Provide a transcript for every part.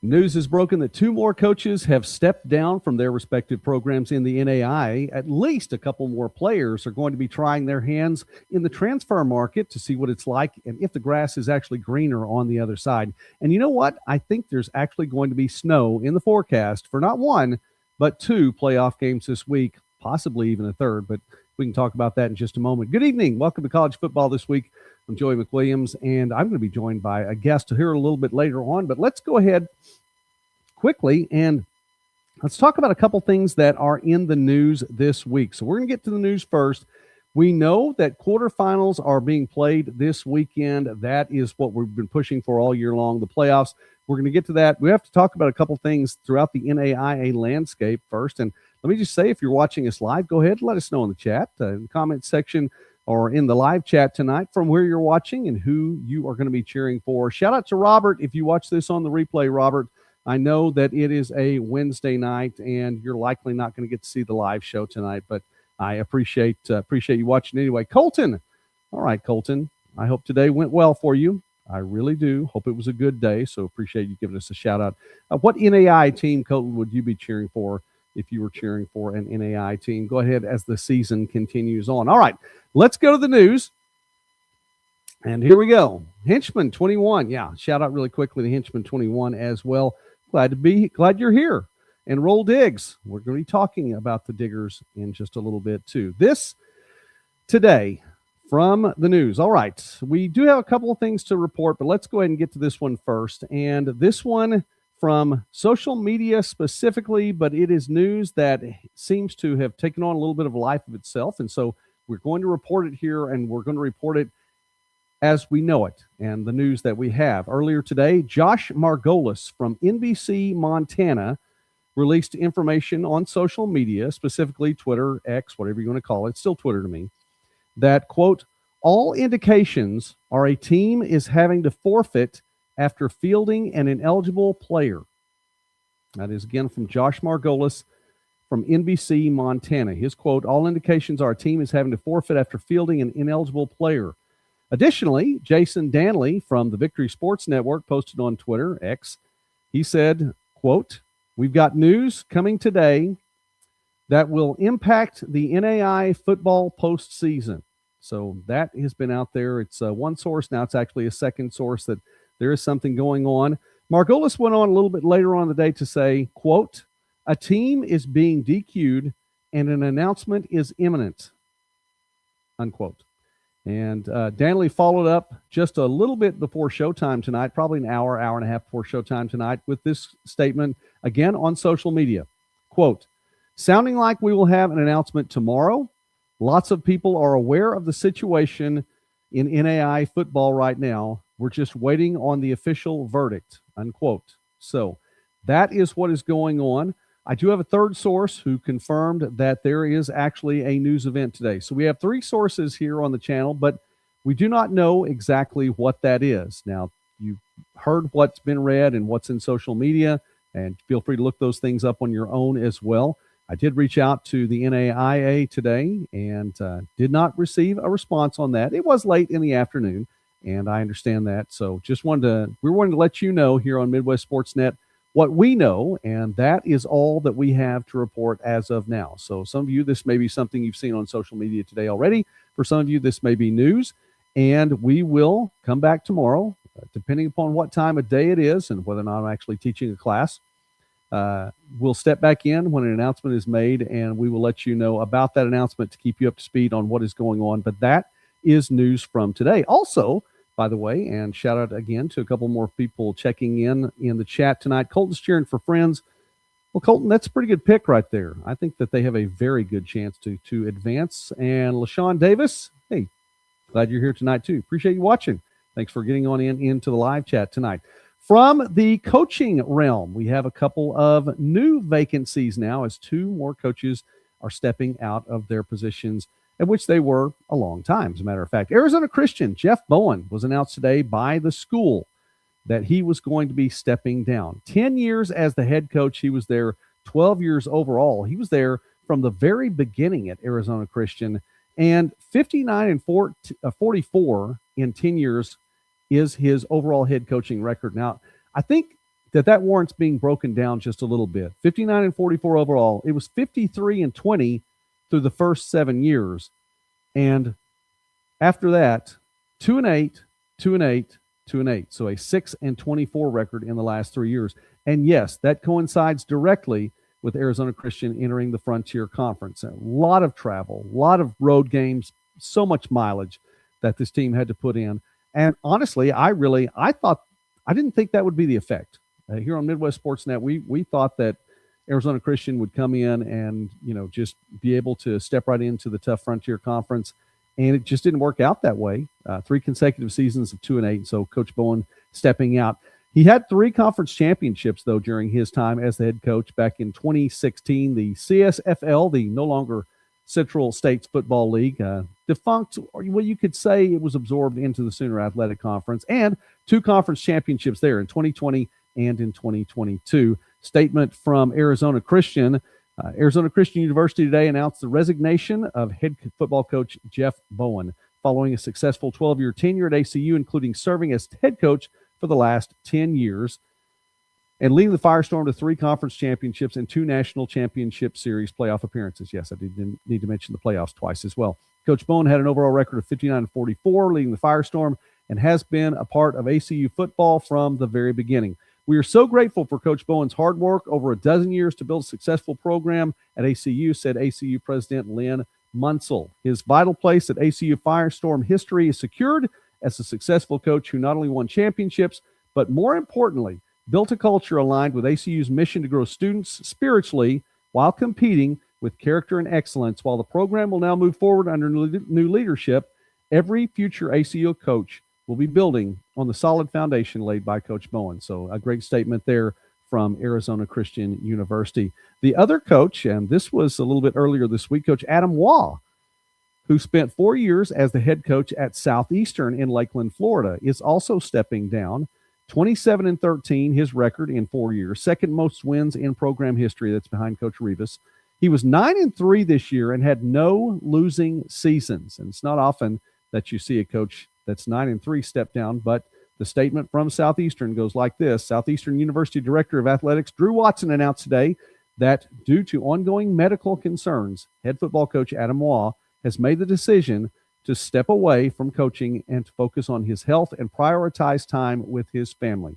News is broken that two more coaches have stepped down from their respective programs in the NAIA. At least a couple more players are going to be trying their hands in the transfer market to see what it's like and if the grass is actually greener on the other side. And you know what? I think there's actually going to be snow in the forecast for not one, but two playoff games this week, possibly even a third. But we can talk about that in just a moment. Good evening. Welcome to College Football This Week. I'm Joey McWilliams, and I'm going to be joined by a guest here a little bit later on. But let's go ahead quickly and let's talk about a couple things that are in the news this week. So we're going to get to the news first. We know that quarterfinals are being played this weekend. That is what we've been pushing for all year long, the playoffs. We're going to get to that. We have to talk about a couple things throughout the NAIA landscape first. And let me just say, if you're watching us live, go ahead and let us know in the chat, in the comment section, or in the live chat tonight from where you're watching and who you are going to be cheering for. Shout out to Robert. If you watch this on the replay, Robert, I know that it is a Wednesday night and you're likely not going to get to see the live show tonight, but I appreciate you watching anyway. Colton. All right, Colton. I hope today went well for you. I really do. Hope it was a good day, so appreciate you giving us a shout out. What NAIA team, Colton, would you be cheering for if you were cheering for an NAIA team? Go ahead as the season continues on. All right. Let's go to the news. And here we go. Henchman 21. Yeah, shout out really quickly to Henchman 21 as well. Glad you're here. And Roll Diggs. We're going to be talking about the Diggers in just a little bit too. This today from the news. All right. We do have a couple of things to report, but let's go ahead and get to this one first. And this one from social media specifically, but it is news that seems to have taken on a little bit of a life of itself. And so we're going to report it here, and we're going to report it as we know it and the news that we have. Earlier today, Josh Margolis from NBC Montana released information on social media, specifically Twitter, X, whatever you want to call it, still Twitter to me, that, quote, all indications are a team is having to forfeit after fielding an ineligible player. That is, again, from Josh Margolis from NBC Montana. His quote, all indications our team is having to forfeit after fielding an ineligible player. Additionally, Jason Danley from the Victory Sports Network posted on Twitter, X, he said, quote, we've got news coming today that will impact the NAIA football postseason. So that has been out there. It's one source. Now it's actually a second source that there is something going on. Margolis went on a little bit later on in the day to say, quote, a team is being DQ'd and an announcement is imminent, unquote. And Danley followed up just a little bit before showtime tonight, probably an hour and a half before showtime tonight, with this statement, again on social media. Quote, sounding like we will have an announcement tomorrow. Lots of people are aware of the situation in NAIA football right now. We're just waiting on the official verdict, unquote. So that is what is going on. I do have a third source who confirmed that there is actually a news event today. So we have three sources here on the channel, but we do not know exactly what that is. Now, you've heard what's been read and what's in social media, and feel free to look those things up on your own as well. I did reach out to the NAIA today and did not receive a response on that. It was late in the afternoon, and I understand that. So we wanted to let you know here on Midwest Sports Net what we know, and that is all that we have to report as of now. So some of you, this may be something you've seen on social media today already. For some of you, this may be news, and we will come back tomorrow, depending upon what time of day it is and whether or not I'm actually teaching a class. We'll step back in when an announcement is made, and we will let you know about that announcement to keep you up to speed on what is going on. But that is news from today. Also, by the way, and shout out again to a couple more people checking in the chat tonight. Colton's cheering for Friends. Well, Colton, that's a pretty good pick right there. I think that they have a very good chance to advance. And LaShawn Davis, hey, glad you're here tonight too. Appreciate you watching. Thanks for getting on into the live chat tonight. From the coaching realm, we have a couple of new vacancies now as two more coaches are stepping out of their positions at which they were a long time. As a matter of fact, Arizona Christian Jeff Bowen was announced today by the school that he was going to be stepping down. 10 years as the head coach. He was there 12 years overall. He was there from the very beginning at Arizona Christian, and 44 in 10 years is his overall head coaching record. Now, I think that warrants being broken down just a little bit. 59-44 overall. It was 53-20 through the first 7 years. And after that, 2-8, 2-8, 2-8. So a 6-24 record in the last 3 years. And yes, that coincides directly with Arizona Christian entering the Frontier Conference. A lot of travel, a lot of road games, so much mileage that this team had to put in. And honestly, I didn't think that would be the effect. Here on Midwest Sportsnet, we thought that Arizona Christian would come in and, just be able to step right into the tough Frontier Conference. And it just didn't work out that way. 3 consecutive seasons of 2-8. So Coach Bowen stepping out. He had 3 conference championships, though, during his time as the head coach back in 2016. The CSFL, the no longer Central States Football League, defunct, or what you could say it was absorbed into the Sooner Athletic Conference, and 2 conference championships there in 2020 and in 2022. Statement from Arizona Christian. Arizona Christian University today announced the resignation of head football coach Jeff Bowen following a successful 12-year tenure at ACU, including serving as head coach for the last 10 years and leading the Firestorm to 3 conference championships and 2 national championship series playoff appearances. Yes, I did need to mention the playoffs twice as well. Coach Bowen had an overall record of 59-44, leading the Firestorm, and has been a part of ACU football from the very beginning. We are so grateful for Coach Bowen's hard work over a dozen years to build a successful program at ACU, said ACU President Lynn Munsell. His vital place at ACU Firestorm history is secured as a successful coach who not only won championships, but more importantly, built a culture aligned with ACU's mission to grow students spiritually while competing with character and excellence. While the program will now move forward under new leadership, every future ACU coach will be building on the solid foundation laid by Coach Bowen. So a great statement there from Arizona Christian University. The other coach, and this was a little bit earlier this week, Coach Adam Waugh, who spent 4 years as the head coach at Southeastern in Lakeland, Florida, is also stepping down. 27-13, his record in 4 years, second most wins in program history. That's behind Coach Rivas. He was 9-3 this year and had no losing seasons. And it's not often that you see a coach that's 9-3 step down, but the statement from Southeastern goes like this. Southeastern University Director of Athletics Drew Watson announced today that due to ongoing medical concerns, head football coach Adam Waugh has made the decision to step away from coaching and to focus on his health and prioritize time with his family.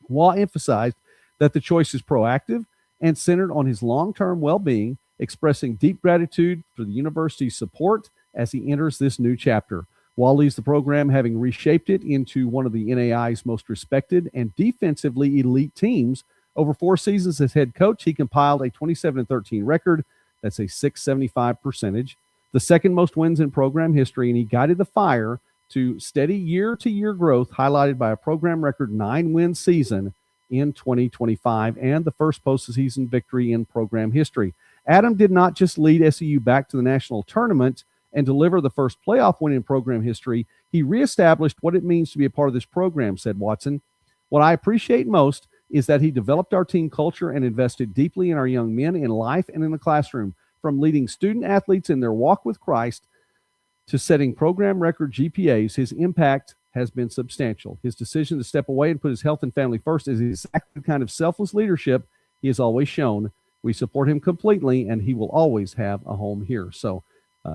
Waugh emphasized that the choice is proactive and centered on his long-term well-being, expressing deep gratitude for the university's support as he enters this new chapter. Waugh leads the program, having reshaped it into one of the NAIA's most respected and defensively elite teams. Over 4 seasons as head coach, he compiled a 27-13 record. That's a .675 percentage, the second most wins in program history, and he guided the Fire to steady year-to-year growth, highlighted by a program record 9-win season in 2025 and the first postseason victory in program history. Adam did not just lead SEU back to the national tournament and deliver the first playoff win in program history. He reestablished what it means to be a part of this program, said Watson. What I appreciate most is that he developed our team culture and invested deeply in our young men in life and in the classroom. From leading student athletes in their walk with Christ to setting program record GPAs, his impact has been substantial. His decision to step away and put his health and family first is exactly the kind of selfless leadership he has always shown. We support him completely, and he will always have a home here. So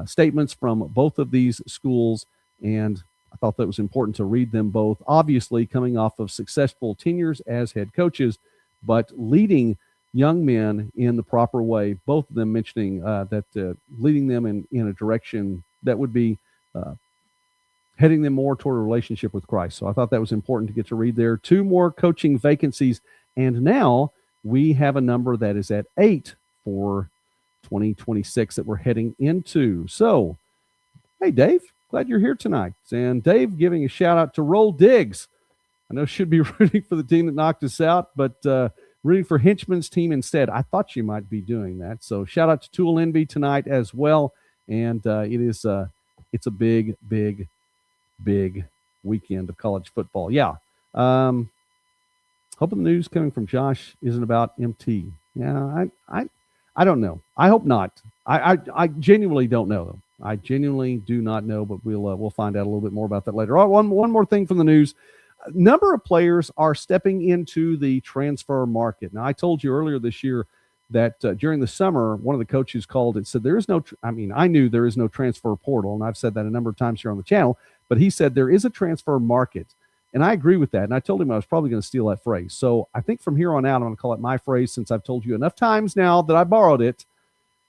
statements from both of these schools, and I thought that was important to read them both. Obviously, coming off of successful tenures as head coaches, but leading young men in the proper way, both of them mentioning that leading them in a direction that would be heading them more toward a relationship with Christ. So I thought that was important to get to read there. 2 more coaching vacancies, and now we have a number that is at 8 for 2026 that we're heading into. So, hey, Dave, glad you're here tonight. And Dave giving a shout-out to Roll Diggs. I know should be rooting for the team that knocked us out, but rooting for Hinchman's team instead. I thought you might be doing that. So shout out to Tool Envy tonight as well. And it's a big, big, big weekend of college football. Yeah. Hoping the news coming from Josh isn't about MT. Yeah, I don't know. I hope not. I genuinely don't know, though. I genuinely do not know, but we'll find out a little bit more about that later. One more thing from the news. number of players are stepping into the transfer market. Now, I told you earlier this year that during the summer, one of the coaches called it, said there is no, I knew there is no transfer portal, and I've said that a number of times here on the channel, but he said there is a transfer market. And I agree with that. And I told him I was probably going to steal that phrase. So I think from here on out, I'm going to call it my phrase, since I've told you enough times now that I borrowed it,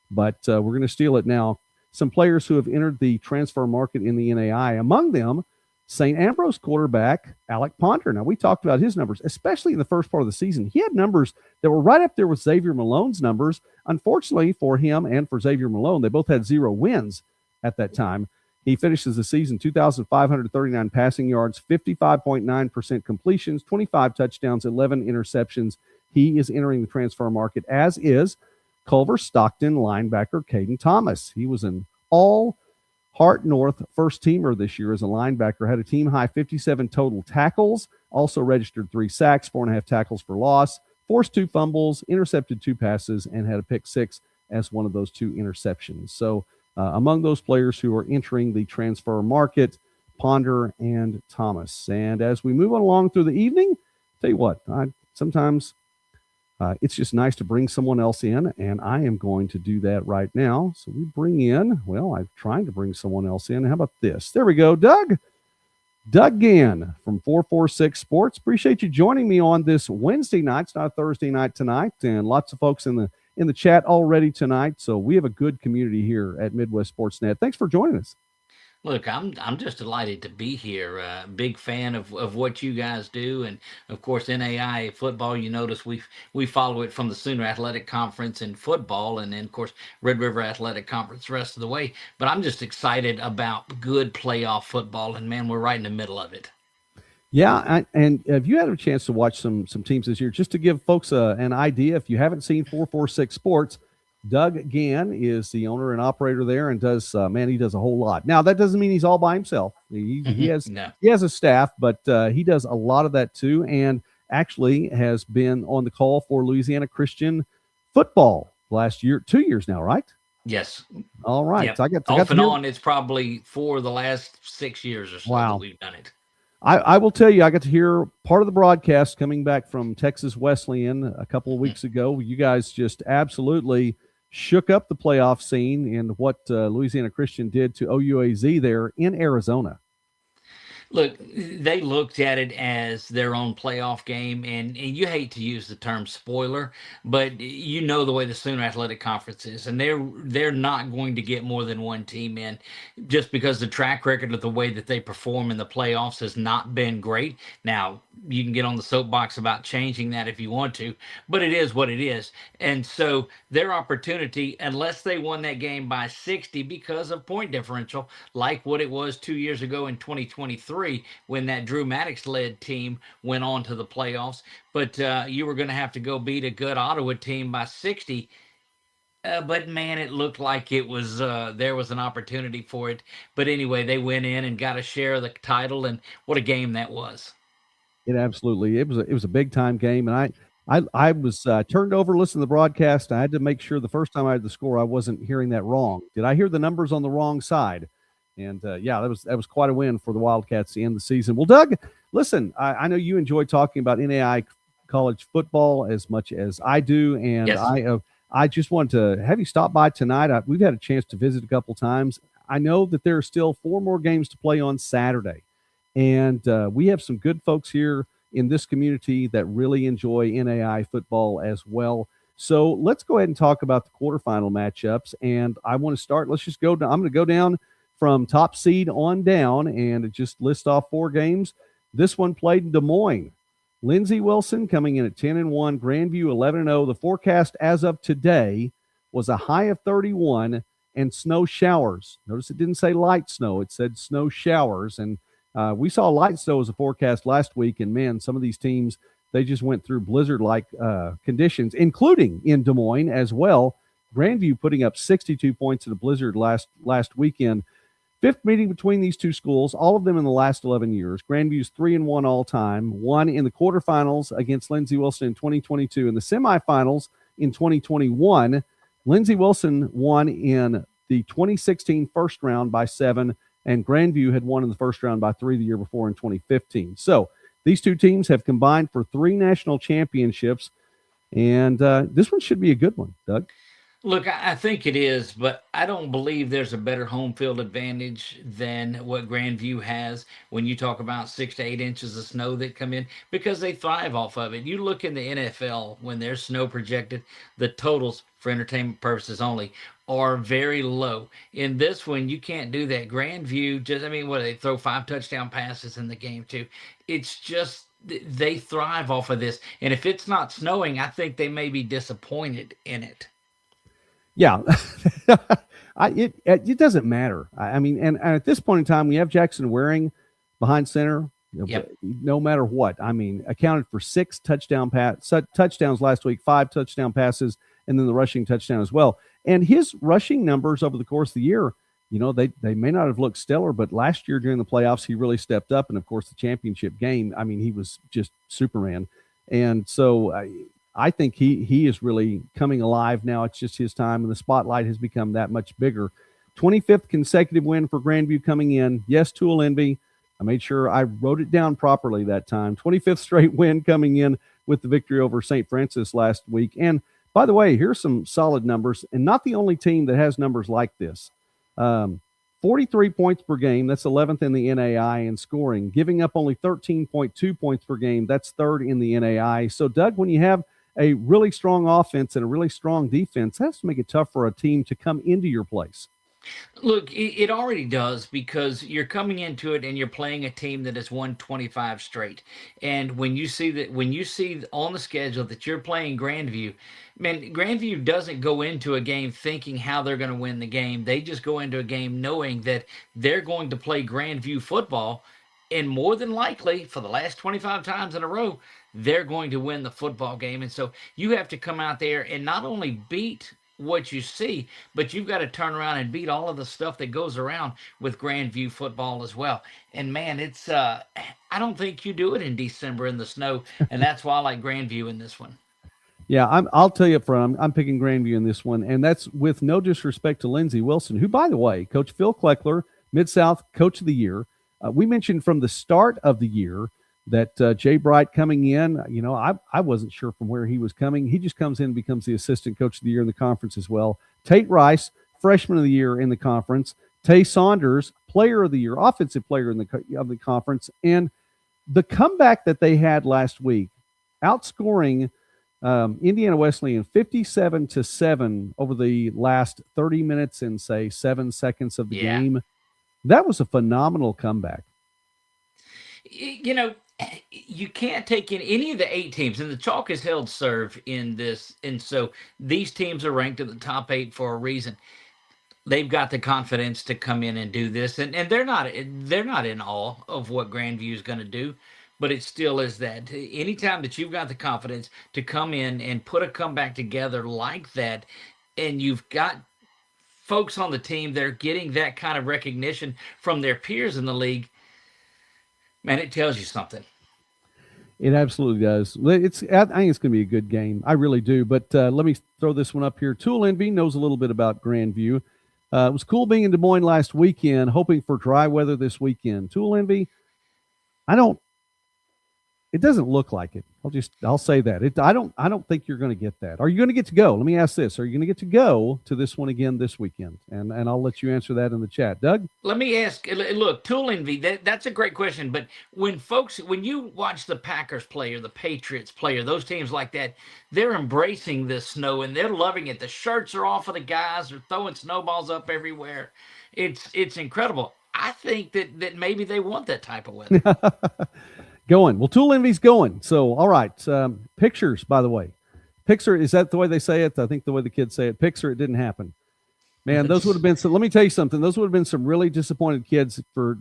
but we're going to steal it now. Some players who have entered the transfer market in the NAIA, among them, St. Ambrose quarterback Alec Ponder. Now, we talked about his numbers, especially in the first part of the season. He had numbers that were right up there with Xavier Malone's numbers. Unfortunately for him and for Xavier Malone, they both had 0 wins at that time. He finishes the season 2,539 passing yards, 55.9% completions, 25 touchdowns, 11 interceptions. He is entering the transfer market, as is Culver Stockton linebacker Caden Thomas. He was an all Hart North first teamer this year as a linebacker, had a team high 57 total tackles, also registered 3 sacks, 4.5 tackles for loss, forced 2 fumbles, intercepted 2 passes, and had a pick 6 as one of those 2 interceptions. So among those players who are entering the transfer market, Ponder and Thomas. And as we move on along through the evening, tell you what, sometimes it's just nice to bring someone else in, and I am going to do that right now. So we bring in, I'm trying to bring someone else in. How about this? There we go, Doug. Doug Gann from 446 Sports. Appreciate you joining me on this Wednesday night. It's not a Thursday night tonight, and lots of folks in the chat already tonight. So we have a good community here at Midwest Sportsnet. Thanks for joining us. Look, I'm just delighted to be here. Big fan of what you guys do, and of course NAIA football. You notice we follow it from the Sooner Athletic Conference in football, and then of course Red River Athletic Conference the rest of the way. But I'm just excited about good playoff football, and man, we're right in the middle of it. Yeah, and have you had a chance to watch some teams this year? Just to give folks an idea, if you haven't seen 446 Sports, Doug Gann is the owner and operator there, and does he does a whole lot. Now, that doesn't mean he's all by himself. He has a staff, but he does a lot of that too, and actually has been on the call for Louisiana Christian football last year, 2 years now, right? Yes. All right. Yep. So I got off and on. It's probably for the last 6 years or so that we've done it. I will tell you, I got to hear part of the broadcast coming back from Texas Wesleyan a couple of weeks ago. You guys just absolutely shook up the playoff scene in what Louisiana Christian did to OUAZ there in Arizona. Look, they looked at it as their own playoff game, and you hate to use the term spoiler, but you know the way the Sooner Athletic Conference is, and they're not going to get more than one team in, just because the track record of the way that they perform in the playoffs has not been great. Now, you can get on the soapbox about changing that if you want to, but it is what it is. And so their opportunity, unless they won that game by 60 because of point differential, like what it was 2 years ago in 2023, when that Drew Maddox led team went on to the playoffs, but you were going to have to go beat a good Ottawa team by 60. But man, it looked like it was there was an opportunity for it. But anyway, they went in and got a share of the title, and what a game that was. It was a big time game, and I was turned over listening to the broadcast. I had to make sure the first time I had the score, I wasn't hearing that wrong. Did I hear the numbers on the wrong side? And that was quite a win for the Wildcats to end the season. Well, Doug, listen, I know you enjoy talking about NAIA college football as much as I do, and yes. I just wanted to have you stop by tonight. We've had a chance to visit a couple times. I know that there are still 4 more games to play on Saturday, and we have some good folks here in this community that really enjoy NAIA football as well. So let's go ahead and talk about the quarterfinal matchups. And I want to start. Let's just go down. I'm going to go down from top seed on down and just list off 4 games. This one played in Des Moines. Lindsey Wilson coming in at 10-1, Grandview 11-0. The forecast as of today was a high of 31 and snow showers. Notice it didn't say light snow. It said snow showers. And we saw light snow as a forecast last week. And, man, some of these teams, they just went through blizzard-like conditions, including in Des Moines as well. Grandview putting up 62 points in a blizzard last weekend. 5th meeting between these two schools, all of them in the last 11 years. Grandview's 3-1 all time, won in the quarterfinals against Lindsey Wilson in 2022. In the semifinals in 2021, Lindsey Wilson won in the 2016 first round by 7, and Grandview had won in the first round by 3 the year before in 2015. So These two teams have combined for 3 national championships, and this one should be a good one, Doug. Look, I think it is, but I don't believe there's a better home field advantage than what Grandview has when you talk about 6 to 8 inches of snow that come in because they thrive off of it. You look in the NFL when there's snow projected, the totals for entertainment purposes only are very low. In this one, you can't do that. Grandview just, I mean, what they throw 5 touchdown passes in the game too. It's just they thrive off of this, and if it's not snowing, I think they may be disappointed in it. Yeah, it doesn't matter. I mean, and at this point in time, we have Jackson Waring behind center. Yep. No matter what, I mean, accounted for 6 touchdowns last week, 5 touchdown passes, and then the rushing touchdown as well. And his rushing numbers over the course of the year, they may not have looked stellar, but last year during the playoffs, he really stepped up. And of course, the championship game, I mean, he was just Superman. And so I think he is really coming alive now. It's just his time, and the spotlight has become that much bigger. 25th consecutive win for Grandview coming in. Yes, Tool Envy. I made sure I wrote it down properly that time. 25th straight win coming in with the victory over St. Francis last week. And by the way, here's some solid numbers, and not the only team that has numbers like this. 43 points per game. That's 11th in the NAIA in scoring. Giving up only 13.2 points per game. That's 3rd in the NAIA. So, Doug, when you have a really strong offense and a really strong defense, that has to make it tough for a team to come into your place. Look, it already does because you're coming into it and you're playing a team that has won 25 straight. And when you see on the schedule that you're playing Grandview, man, Grandview doesn't go into a game thinking how they're going to win the game. They just go into a game knowing that they're going to play Grandview football, and more than likely, for the last 25 times in a row, they're going to win the football game. And so you have to come out there and not only beat what you see, but you've got to turn around and beat all of the stuff that goes around with Grandview football as well. And man, it's I don't think you do it in December in the snow, and that's why I like Grandview in this one. Yeah, I'll tell you up front, I'm picking Grandview in this one, and that's with no disrespect to Lindsey Wilson, who, by the way, Coach Phil Kleckler, Mid-South Coach of the Year. We mentioned from the start of the year that Jay Bright coming in, I wasn't sure from where he was coming. He just comes in and becomes the assistant coach of the year in the conference as well. Tate Rice, freshman of the year in the conference. Tay Saunders, player of the year, offensive player of the conference. And the comeback that they had last week, outscoring Indiana Wesleyan 57-7 over the last 30 minutes and, say, 7 seconds of the game, that was a phenomenal comeback. You can't take in any of the 8 teams, and the chalk has held serve in this, and so these teams are ranked in the top 8 for a reason. They've got the confidence to come in and do this, and they're not in awe of what Grandview is going to do, but it still is that anytime that you've got the confidence to come in and put a comeback together like that, and you've got folks on the team that are getting that kind of recognition from their peers in the league, man, it tells you something. It absolutely does. I think it's going to be a good game. I really do. But let me throw this one up here. Tool Envy knows a little bit about Grandview. It was cool being in Des Moines last weekend, hoping for dry weather this weekend. Tool Envy, it doesn't look like it. I'll say that. I don't think you're going to get that. Are you going to get to go? Let me ask this. Are you going to get to go to this one again this weekend? And I'll let you answer that in the chat. Doug? Let me ask, look, Tool Envy, that's a great question. But when you watch the Packers play or the Patriots play or those teams like that, they're embracing this snow and they're loving it. The shirts are off of the guys. They're throwing snowballs up everywhere. It's incredible. I think that maybe they want that type of weather. Going. Well, Tool Envy's going. So, all right. Pictures, by the way. Pixar, is that the way they say it? I think the way the kids say it. Pixar, it didn't happen. Man, those would have been some. Let me tell you something. Those would have been some really disappointed kids for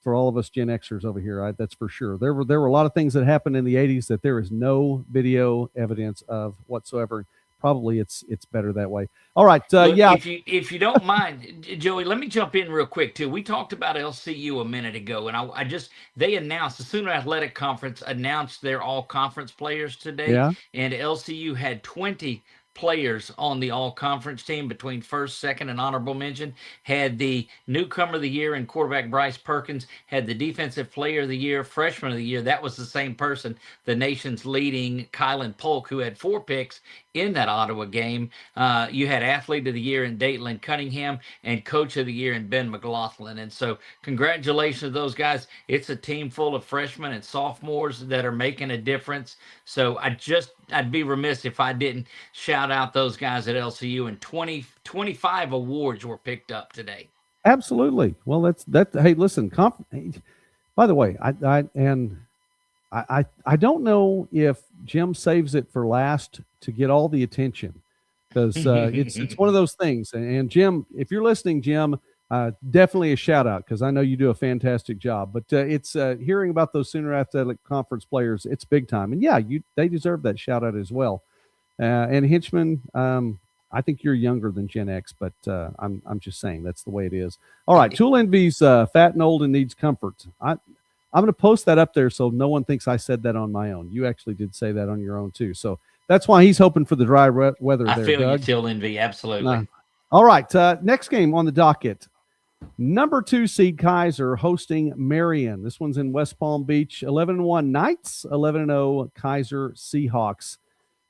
all of us Gen Xers over here. Right? That's for sure. There were a lot of things that happened in the 80s that there is no video evidence of whatsoever. Probably it's better that way. All right. Look, if you don't mind, Joey, let me jump in real quick too. We talked about LCU a minute ago, and they announced the Sooner Athletic Conference announced their all conference players today, and LCU had 20 players on the all-conference team between first, second, and honorable mention. Had the newcomer of the year in quarterback Bryce Perkins, had the defensive player of the year, freshman of the year. That was the same person, the nation's leading Kylan Polk, who had 4 picks in that Ottawa game. You had athlete of the year in Datelyn Cunningham and coach of the year in Ben McLaughlin. And so congratulations to those guys. It's a team full of freshmen and sophomores that are making a difference. So I'd be remiss if I didn't shout out those guys at LCU, and 25 awards were picked up today. Absolutely. Well, that. Hey, listen. By the way, I don't know if Jim saves it for last to get all the attention, because it's one of those things. And Jim, if you're listening, Jim, definitely a shout out, because I know you do a fantastic job. But it's hearing about those Sooner Athletic Conference players, it's big time. And yeah, they deserve that shout out as well. And Hinchman, I think you're younger than Gen X, but I'm just saying that's the way it is. All right, Tool Envy's fat and old and needs comfort. I'm going to post that up there so no one thinks I said that on my own. You actually did say that on your own too. So that's why he's hoping for the dry weather. I feel you, Tool Envy, absolutely. All right, next game on the docket. Number 2 seed Kaiser hosting Marion. This one's in West Palm Beach. 11-1 Knights, 11-0 Kaiser Seahawks.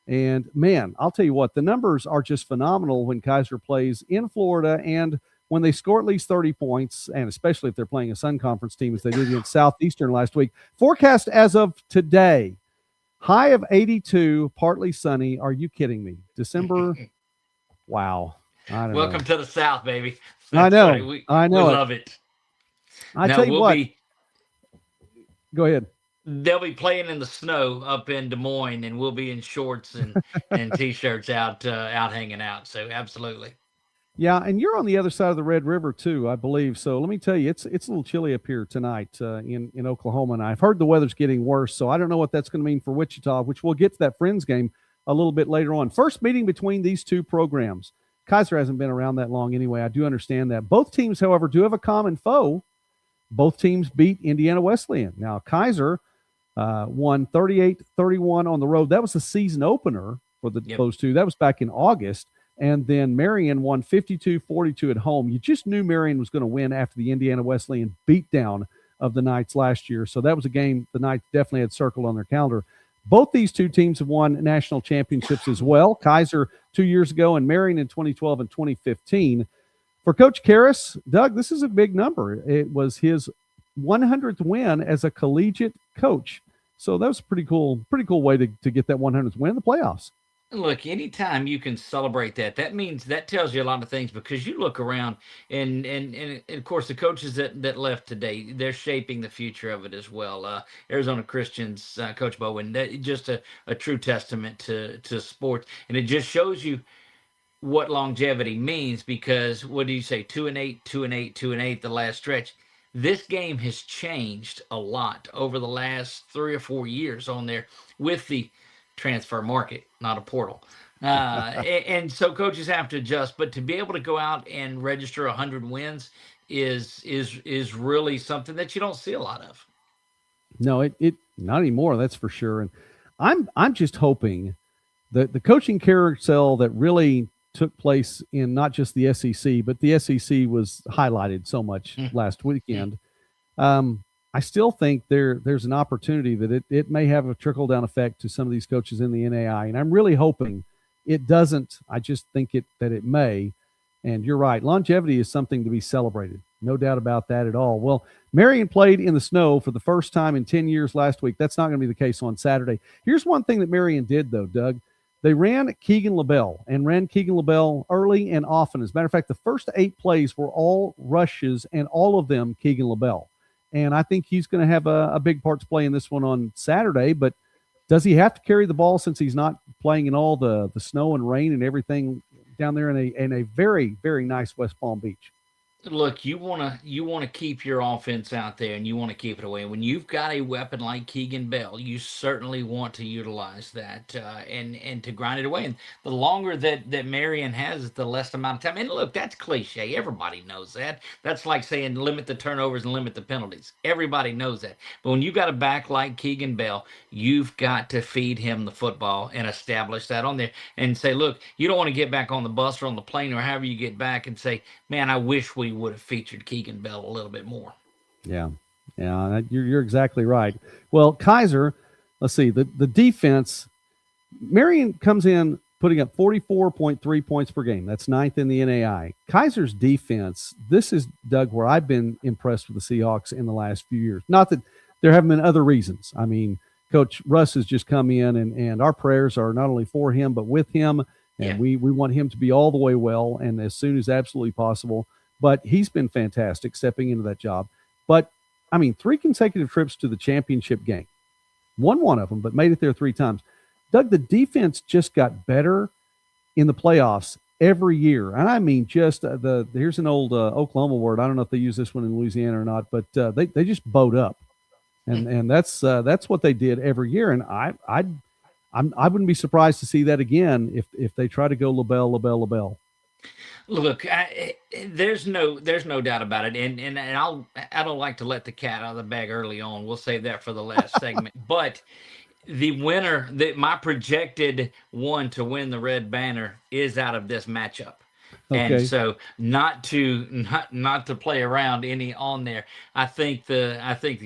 And, man, I'll tell you what, the numbers are just phenomenal when Kaiser plays in Florida, and when they score at least 30 points, and especially if they're playing a Sun Conference team as they did against Southeastern last week. Forecast as of today, high of 82, partly sunny. Are you kidding me? December, wow. Welcome to the South, baby. I know. I know. We love it. Tell you what. Go ahead. They'll be playing in the snow up in Des Moines, and we'll be in shorts and T-shirts out hanging out. So absolutely. Yeah, and you're on the other side of the Red River too, I believe. So let me tell you, it's a little chilly up here tonight in Oklahoma, and I've heard the weather's getting worse. So I don't know what that's going to mean for Wichita, which we'll get to that Friends game a little bit later on. First meeting between these two programs. Kaiser hasn't been around that long anyway. I do understand that. Both teams, however, do have a common foe. Both teams beat Indiana Wesleyan. Now, Kaiser won 38-31 on the road. That was the season opener for those two. That was back in August. And then Marion won 52-42 at home. You just knew Marion was going to win after the Indiana Wesleyan beatdown of the Knights last year. So that was a game the Knights definitely had circled on their calendar. Both these two teams have won national championships as well. Kaiser 2 years ago and Marion in 2012 and 2015. For Coach Karras, Doug, this is a big number. It was his 100th win as a collegiate coach. So that was a pretty cool way to get that 100th win in the playoffs. Look, anytime you can celebrate that means that tells you a lot of things, because you look around and of course the coaches that left today, they're shaping the future of it as well. Arizona Christian's Coach Bowen, just a true testament to sports, and it just shows you what longevity means, because what do you say, 2-8, 2-8, 2-8 the last stretch. This game has changed a lot over the last 3 or 4 years on there with the transfer market, not a portal. And so coaches have to adjust, but to be able to go out and register 100 wins is really something that you don't see a lot of. No, it not anymore, that's for sure. And I'm just hoping that the coaching carousel that really took place in not just the SEC, but the SEC was highlighted so much last weekend. I still think there's an opportunity that it may have a trickle-down effect to some of these coaches in the NAIA, and I'm really hoping it doesn't. I just think that it may. And you're right, longevity is something to be celebrated. No doubt about that at all. Well, Marion played in the snow for the first time in 10 years last week. That's not going to be the case on Saturday. Here's one thing that Marion did, though, Doug. They ran Keegan LaBelle early and often. As a matter of fact, the first 8 plays were all rushes, and all of them Keegan LaBelle. And I think he's going to have a big part to play in this one on Saturday. But does he have to carry the ball since he's not playing in all the snow and rain and everything down there in a very, very nice West Palm Beach? Look, you wanna keep your offense out there, and you want to keep it away. When you've got a weapon like Keegan Bell, you certainly want to utilize that, and to grind it away. And the longer that Marion has it, the less amount of time. And look, that's cliche. Everybody knows that. That's like saying limit the turnovers and limit the penalties. Everybody knows that. But when you got a back like Keegan Bell, you've got to feed him the football and establish that on there, and say, look, you don't want to get back on the bus or on the plane or however you get back and say, man, I wish we would have featured Keegan Bell a little bit more. Yeah, yeah, you're exactly right. Well, Kaiser, let's see the defense. Marion comes in putting up 44.3 points per game. That's ninth in the NAIA. Kaiser's defense. This is, Doug, where I've been impressed with the Seahawks in the last few years. Not that there haven't been other reasons. I mean, Coach Russ has just come in, and our prayers are not only for him but with him. And Yeah. we want him to be all the way well and as soon as absolutely possible. But he's been fantastic stepping into that job. But, I mean, 3 consecutive trips to the championship game. Won one of them, but made it there 3 times. Doug, the defense just got better in the playoffs every year. And I mean, just here's an old Oklahoma word. I don't know if they use this one in Louisiana or not, but they just bowed up. And that's what they did every year. And I wouldn't be surprised to see that again if they try to go LaBelle. Look, there's no doubt about it, and I don't like to let the cat out of the bag early on. We'll save that for the last segment. But the winner, my projected one to win the Red Banner, is out of this matchup. And Okay. so not to play around any on there. I think the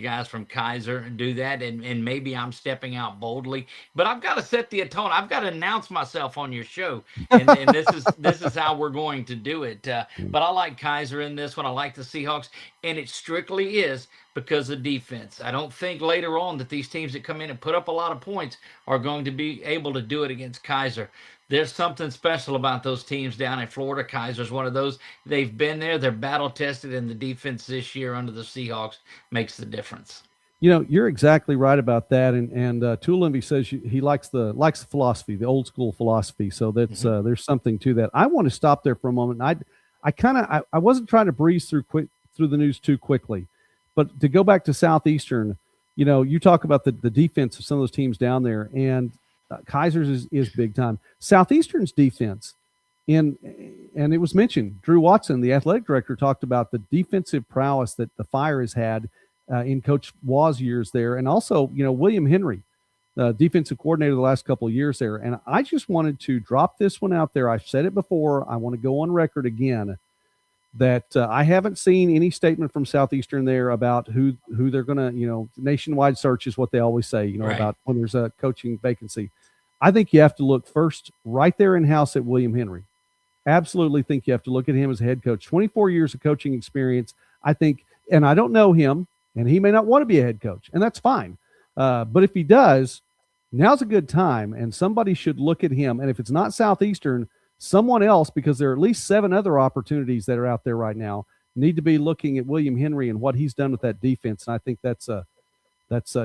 guys from Kaiser do that, and maybe I'm stepping out boldly, but I've got to set the tone. I've got to announce myself on your show, and this is how we're going to do it. But I like Kaiser in this one. I like the Seahawks, and it strictly is because of defense. I don't think later on that these teams that come in and put up a lot of points are going to be able to do it against Kaiser. There's something special about those teams down in Florida. Kaiser's one of those. They've been there. They're battle tested, and the defense this year under the Seahawks makes the difference. You know, you're exactly right about that. And Tulenby says he likes the philosophy, the old school philosophy. So that's there's something to that. I want to stop there for a moment. I wasn't trying to breeze through the news too quickly, but to go back to Southeastern, you know, you talk about the defense of some of those teams down there, and Kaiser's is big time. Southeastern's defense, and it was mentioned. Drew Watson, the athletic director, talked about the defensive prowess that the Fire has had in Coach Waugh's years there, and also, you know, William Henry, the defensive coordinator the last couple of years there. And I just wanted to drop this one out there. I've said it before. I want to go on record again that I haven't seen any statement from Southeastern there about who they're going to, you know, nationwide search is what they always say, you know, Right. about when there's a coaching vacancy. I think you have to look first right there in-house at William Henry. Absolutely think you have to look at him as a head coach. 24 years of coaching experience, I think, and I don't know him, and he may not want to be a head coach, and that's fine. But if he does, now's a good time, and somebody should look at him. And if it's not Southeastern, someone else, because there are at least 7 other opportunities that are out there right now, need to be looking at William Henry and what he's done with that defense. And I think that's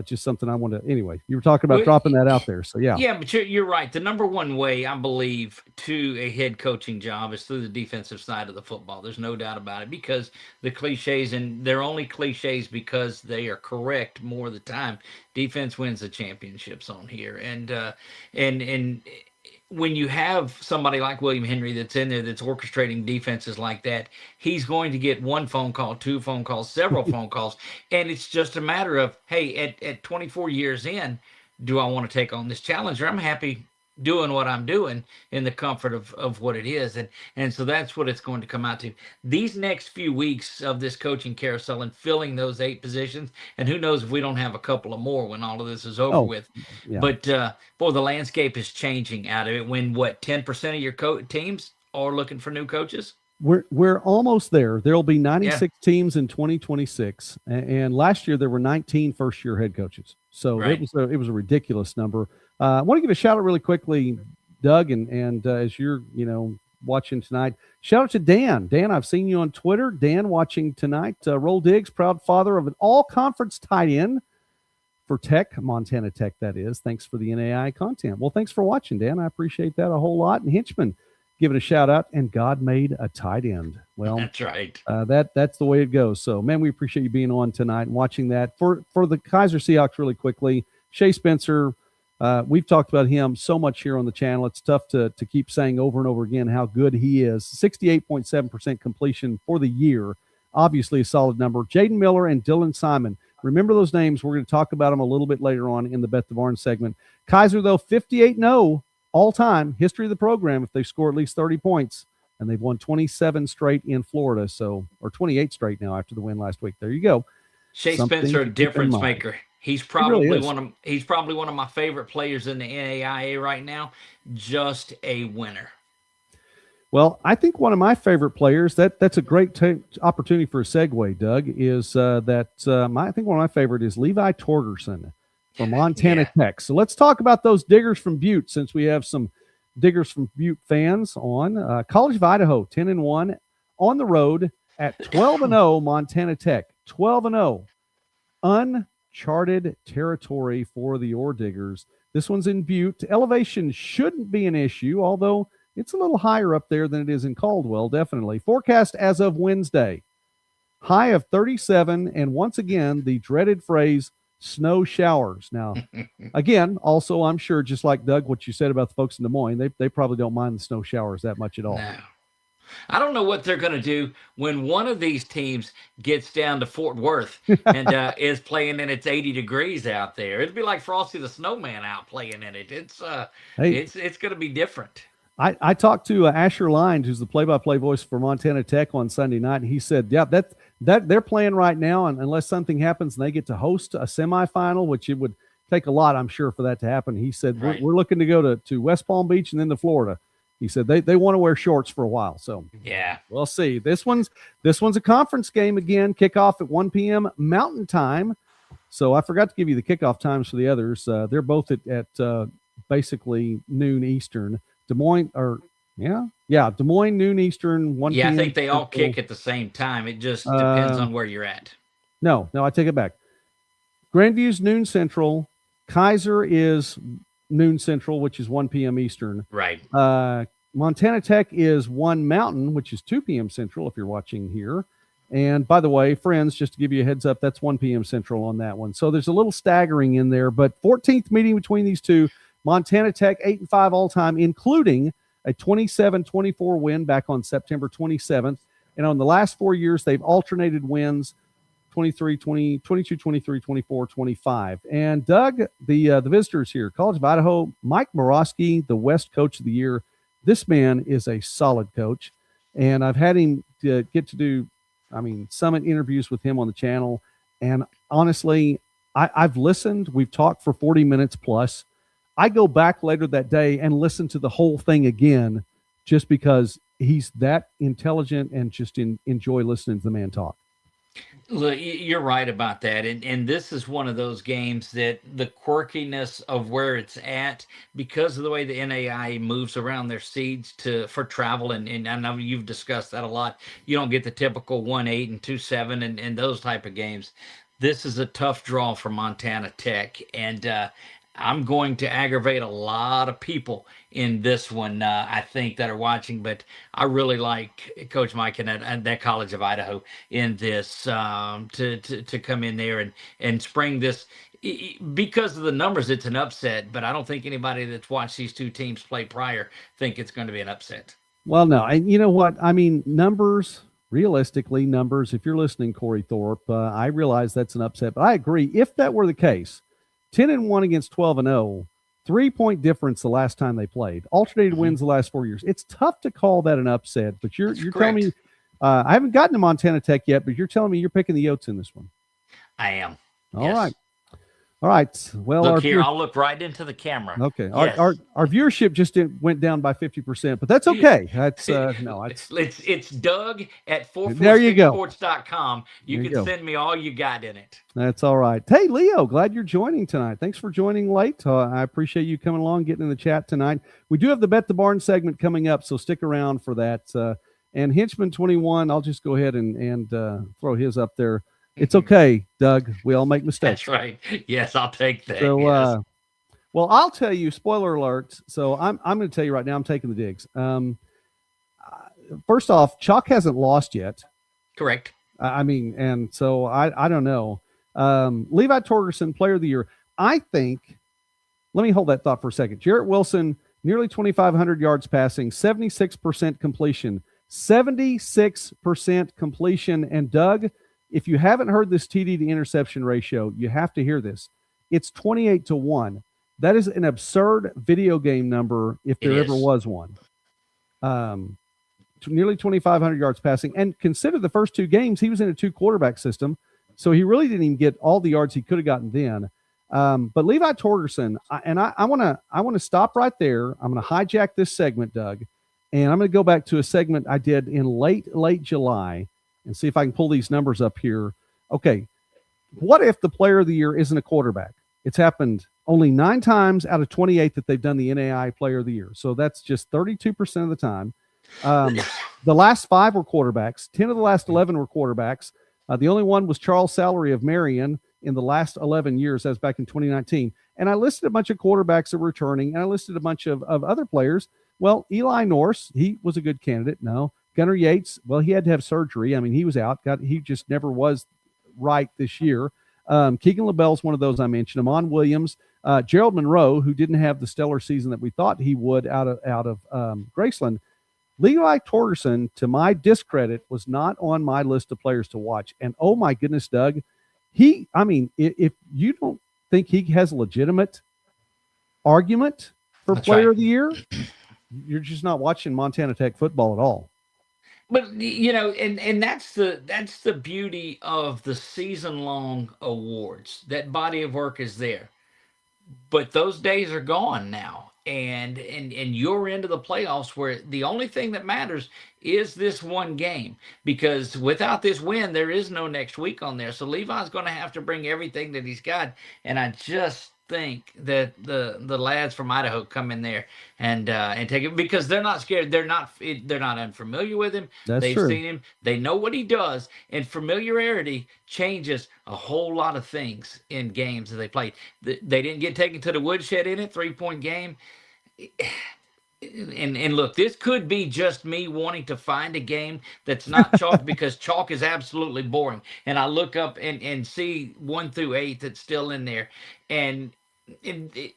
just something I want to. Anyway, you were talking about dropping that out there, so yeah. Yeah, but you're right. The number one way, I believe, to a head coaching job is through the defensive side of the football. There's no doubt about it, because the cliches, and they're only cliches because they are correct more of the time. Defense wins the championships on here, and when you have somebody like William Henry that's in there that's orchestrating defenses like that, he's going to get 1 phone call, 2 phone calls, several phone calls. And it's just a matter of, hey, at 24 years in, do I want to take on this challenge, or I'm happy doing what I'm doing in the comfort of what it is. And so that's what it's going to come out to. These next few weeks of this coaching carousel and filling those 8 positions, and who knows if we don't have a couple of more when all of this is over with. Yeah. But boy, the landscape is changing out of it when 10% of your teams are looking for new coaches. We're almost there. There'll be 96 teams in 2026, and last year there were 19 first-year head coaches. So Right. it was a ridiculous number. I want to give a shout out really quickly, Doug, and as you're watching tonight, shout out to Dan. Dan, I've seen you on Twitter. Dan watching tonight. Roll Diggs, proud father of an all-conference tight end for Tech, Montana Tech, that is. Thanks for the NAIA content. Well, thanks for watching, Dan. I appreciate that a whole lot. And Hinchman, give it a shout out, and God made a tight end. Well, That's right. That's the way it goes. So, man, we appreciate you being on tonight and watching that. For the Kaiser Seahawks, really quickly, Shea Spencer, we've talked about him so much here on the channel. It's tough to keep saying over and over again how good he is. 68.7% completion for the year. Obviously a solid number. Jaden Miller and Dylan Simon. Remember those names. We're going to talk about them a little bit later on in the Bet the Barn segment. Kaiser, though, 58-0 all-time, history of the program if they score at least 30 points. And they've won 27 straight in Florida, or 28 straight now after the win last week. There you go. Shea Spencer, a difference maker. He's probably he's probably one of my favorite players in the NAIA right now. Just a winner. Well, I think one of my favorite players, that's a great opportunity for a segue, Doug, is I think one of my favorite is Levi Torgerson from Montana Tech. So let's talk about those diggers from Butte, since we have some diggers from Butte fans on. College of Idaho, 10-1 on the road at 12-0 Montana Tech. 12-0. Uncharted territory for the Ore Diggers. This one's in Butte. Elevation shouldn't be an issue, although it's a little higher up there than it is in Caldwell, definitely. Forecast as of Wednesday. High of 37, and once again, the dreaded phrase, snow showers. Now, again, also, I'm sure, just like Doug, what you said about the folks in Des Moines, they probably don't mind the snow showers that much at all. No. I don't know what they're going to do when one of these teams gets down to Fort Worth and is playing and it's 80 degrees out there. It'd be like Frosty the Snowman out playing in it. It's going to be different. I talked to Asher Lyons, who's the play-by-play voice for Montana Tech on Sunday night, and he said, yeah, that they're playing right now, and unless something happens and they get to host a semifinal, which it would take a lot, I'm sure, for that to happen. He said, right, we're looking to go to West Palm Beach and then to Florida. He said they want to wear shorts for a while. So yeah, we'll see. This one's a conference game again. Kickoff at 1 p.m. Mountain Time. So I forgot to give you the kickoff times for the others. They're both at basically noon Eastern. Des Moines noon Eastern. 1 p.m. I think they all kick at the same time. It just depends on where you're at. No, I take it back. Grandview's noon Central. Kaiser is noon Central, which is 1 p.m. Eastern. Right. Montana Tech is 1 Mountain, which is 2 p.m. Central if you're watching here. And by the way, friends, just to give you a heads up, that's 1 p.m. Central on that one. So there's a little staggering in there, but 14th meeting between these two. Montana Tech 8-5 all time, including a 27-24 win back on September 27th. And on the last 4 years, they've alternated wins 23, 20, 22, 23, 24, 25. And Doug, the visitors here, College of Idaho, Mike Morosky, the West Coach of the Year. This man is a solid coach. And I've had him get to do, summit interviews with him on the channel. And honestly, I've listened. We've talked for 40 minutes plus. I go back later that day and listen to the whole thing again just because he's that intelligent and just enjoy listening to the man talk. Look, you're right about that. And this is one of those games that the quirkiness of where it's at, because of the way the NAIA moves around their seeds for travel, and I know you've discussed that a lot. You don't get the typical 1-8 and 2-7 and those type of games. This is a tough draw for Montana Tech, and I'm going to aggravate a lot of people in this one, I think, that are watching. But I really like Coach Mike and that College of Idaho in this to come in there and spring this. Because of the numbers, it's an upset. But I don't think anybody that's watched these two teams play prior think it's going to be an upset. Well, no. And you know what? Numbers, realistically, if you're listening, Corey Thorpe, I realize that's an upset. But I agree. If that were the case, 10-1 against 12-0, 3-point difference the last time they played. Alternated wins the last 4 years. It's tough to call that an upset, but you're telling me I haven't gotten to Montana Tech yet, but you're telling me you're picking the Yotes in this one. I am. All right. Well, look here. I'll look right into the camera. Okay. Yes. Our viewership just went down by 50%, but that's okay. That's it's Doug at 446sports.com. You can send me all you got in it. That's all right. Hey, Leo, glad you're joining tonight. Thanks for joining late. I appreciate you coming along, getting in the chat tonight. We do have the Bet the Barn segment coming up, so stick around for that. And Henchman 21, I'll just go ahead and throw his up there. It's okay, Doug. We all make mistakes. That's right. Yes, I'll take that. So, yes. Well, I'll tell you, spoiler alert. So I'm going to tell you right now, I'm taking the digs. first off, Chalk hasn't lost yet. Correct. I mean, and so I don't know. Levi Torgerson, Player of the Year. I think. Let me hold that thought for a second. Jarrett Wilson, nearly 2,500 yards passing, 76% completion. 76% completion. And Doug, if you haven't heard this TD to interception ratio, you have to hear this. It's 28-1. That is an absurd video game number if there ever was one. Nearly 2,500 yards passing. And consider the first two games, he was in a 2-quarterback system, so he really didn't even get all the yards he could have gotten then. But Levi Torgerson, I want to stop right there. I'm going to hijack this segment, Doug, and I'm going to go back to a segment I did in late July and see if I can pull these numbers up here. Okay, what if the Player of the Year isn't a quarterback? It's happened only 9 times out of 28 that they've done the NAIA Player of the Year, so that's just 32% of the time. The last 5 were quarterbacks. 10 of the last 11 were quarterbacks. The only one was Charles Salary of Marion in the last 11 years. That was back in 2019. And I listed a bunch of quarterbacks that were returning, and I listed a bunch of other players. Well, Eli Norse, he was a good candidate. No. Gunnar Yates, well, he had to have surgery. I mean, he was out. He just never was right this year. Keegan LaBelle's one of those I mentioned. Amon Williams, Gerald Monroe, who didn't have the stellar season that we thought he would out of Graceland. Levi Torgerson, to my discredit, was not on my list of players to watch. And oh my goodness, Doug, if you don't think he has a legitimate argument for Player of the Year, you're just not watching Montana Tech football at all. But and that's the beauty of the season-long awards. That body of work is there, but those days are gone now. And you're into the playoffs where the only thing that matters is this one game, because without this win, there is no next week on there. So Levi's going to have to bring everything that he's got. And I just think that the lads from Idaho come in there and take it, because they're not scared. They're not unfamiliar with him. They've seen him. They know what he does, and familiarity changes a whole lot of things in games that they played. They didn't get taken to the woodshed in it, 3-point game. And look, this could be just me wanting to find a game that's not chalk, because chalk is absolutely boring. And I look up and see 1 through 8 that's still in there. And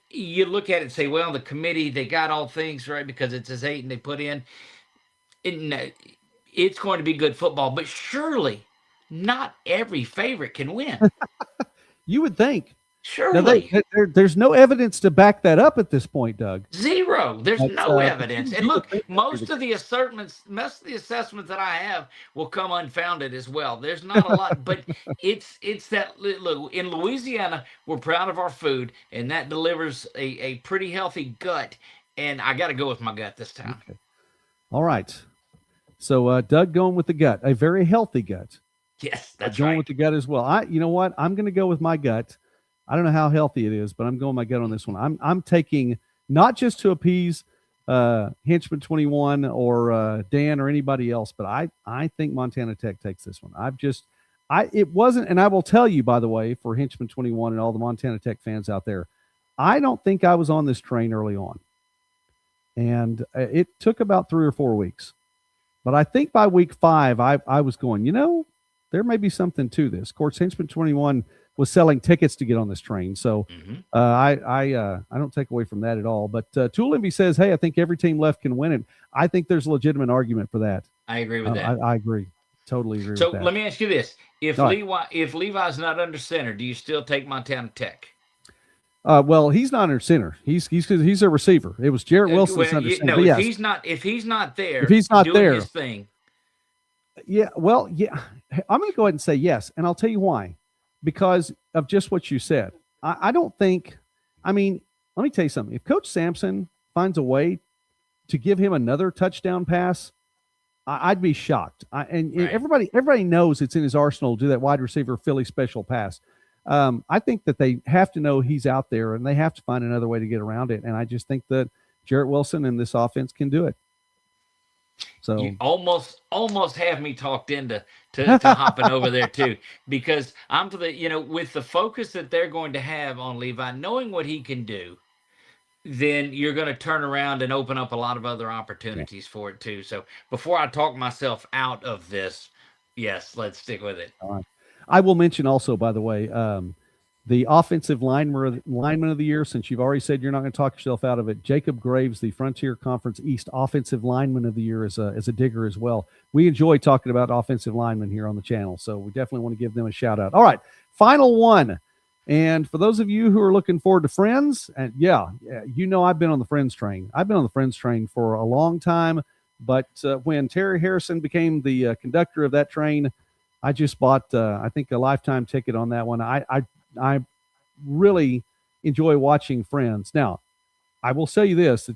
you look at it and say, well, the committee, they got all things right because it says 8 and they put in. It's going to be good football, but surely not every favorite can win. You would think. Surely. There's no evidence to back that up at this point, Doug. Zero. There's no evidence. And look, most of the assessments that I have will come unfounded as well. There's not a lot, but it's that, look, in Louisiana, we're proud of our food, and that delivers a pretty healthy gut. And I got to go with my gut this time. Okay. All right. So Doug going with the gut, a very healthy gut. Yes, that's going with the gut as well. You know what? I'm going to go with my gut. I don't know how healthy it is, but I'm going with my gut on this one. I'm taking, not just to appease Henchman 21 or Dan or anybody else, but I think Montana Tech takes this one. It wasn't, and I will tell you, by the way, for Henchman 21 and all the Montana Tech fans out there, I don't think I was on this train early on. And it took about 3 or 4 weeks. But I think by week 5, I was going, there may be something to this. Of course, Henchman 21 was selling tickets to get on this train. So I don't take away from that at all. But Tool Envy says, hey, I think every team left can win it. I think there's a legitimate argument for that. I agree with that. I agree. Totally agree with that. So let me ask you this. If Levi's not under center, do you still take Montana Tech? Well, he's not under center. He's a receiver. It was Jarrett Wilson under center. No, if he's not there, doing his thing. Yeah, well, yeah. I'm going to go ahead and say yes, and I'll tell you why. Because of just what you said. I don't think, let me tell you something. If Coach Sampson finds a way to give him another touchdown pass, I'd be shocked. Everybody knows it's in his arsenal to do that wide receiver Philly special pass. I think that they have to know he's out there, and they have to find another way to get around it. And I just think that Jarrett Wilson and this offense can do it. So you almost have me talked into hopping over there too, because I'm with the focus that they're going to have on Levi, knowing what he can do, then you're going to turn around and open up a lot of other Yeah. opportunities for it too. So before I talk myself out of this, yes, let's stick with it. All right. I will mention also, by the way, the offensive lineman of the year, since you've already said you're not going to talk yourself out of it, Jacob Graves, the Frontier Conference East Offensive Lineman of the Year, is a digger as well. We enjoy talking about offensive linemen here on the channel, so we definitely want to give them a shout out. All right, final one. And for those of you who are looking forward to Friends, and you know I've been on the Friends train. I've been on the Friends train for a long time, but when Terry Harrison became the conductor of that train, I just bought, I think, a lifetime ticket on that one. I really enjoy watching Friends. Now, I will say this: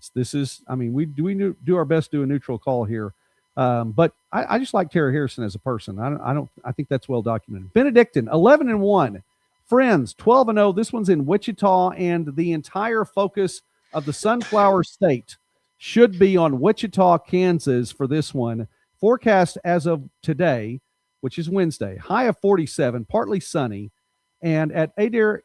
I mean, we do our best to do a neutral call here, but I just like Terry Harrison as a person. I think that's well documented. Benedictine 11-1, Friends 12-0. This one's in Wichita, and the entire focus of the Sunflower State should be on Wichita, Kansas for this one. Forecast as of today, which is Wednesday, high of 47, partly sunny, and at Adair,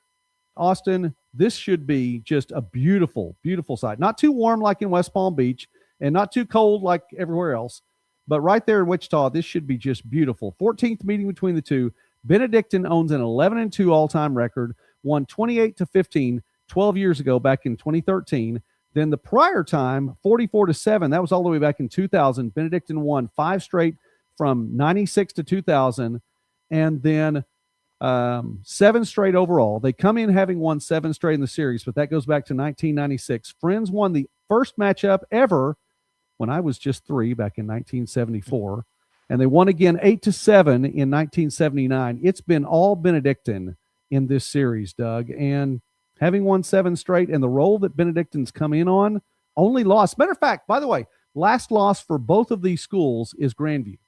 Austin, this should be just a beautiful, beautiful sight. Not too warm like in West Palm Beach and not too cold like everywhere else, but right there in Wichita, this should be just beautiful. 14th meeting between the two. Benedictine owns an 11-2 all-time record, won 28-15 12 years ago back in 2013. Then the prior time, 44-7, that was all the way back in 2000. Benedictine won 5 straight from 96 to 2000, and then 7 straight overall. They come in having won 7 straight in the series, but that goes back to 1996. Friends won the first matchup ever when I was just 3 back in 1974, and they won again 8-7 in 1979. It's been all Benedictine in this series, Doug, and having won 7 straight, and the role that Benedictine's come in on, only loss. Matter of fact, by the way, last loss for both of these schools is Grandview.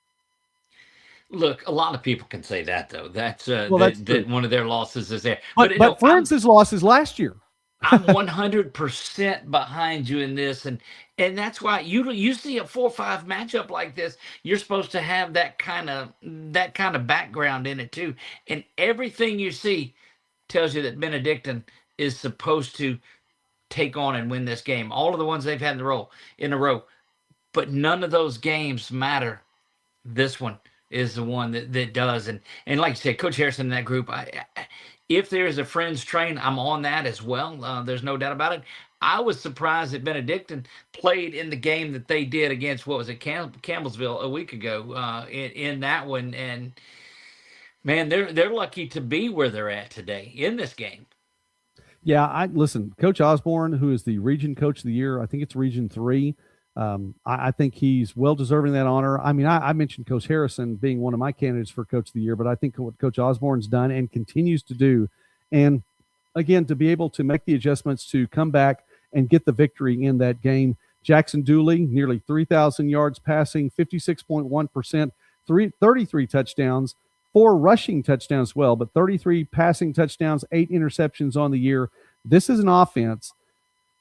Look, a lot of people can say that though. That's That's that true. one of their losses is there. But No, Friends' losses last year. I'm 100% behind you in this, and that's why you see a 4-5 matchup like this, you're supposed to have that kind of background in it too, and everything you see tells you that Benedictine is supposed to take on and win this game. All of the ones they've had in a row, but none of those games matter. This one is the one that does, and like you said, Coach Harrison in that group, if there's a Friends train, I'm on that as well. There's no doubt about it. I was surprised that Benedictine played in the game that they did against, what was it, Campbellsville a week ago, in that one. And man, they're lucky to be where they're at today in this game. Yeah, I listen. Coach Osborne, who is the Region Coach of the Year, I think it's Region 3. I think he's well deserving that honor. I mean, I mentioned Coach Harrison being one of my candidates for Coach of the Year, but I think what Coach Osborne's done and continues to do, and again, to be able to make the adjustments to come back and get the victory in that game. Jackson Dooley, nearly 3,000 yards passing, 56.1%, 33 touchdowns, 4 rushing touchdowns as well, but 33 passing touchdowns, 8 interceptions on the year. This is an offense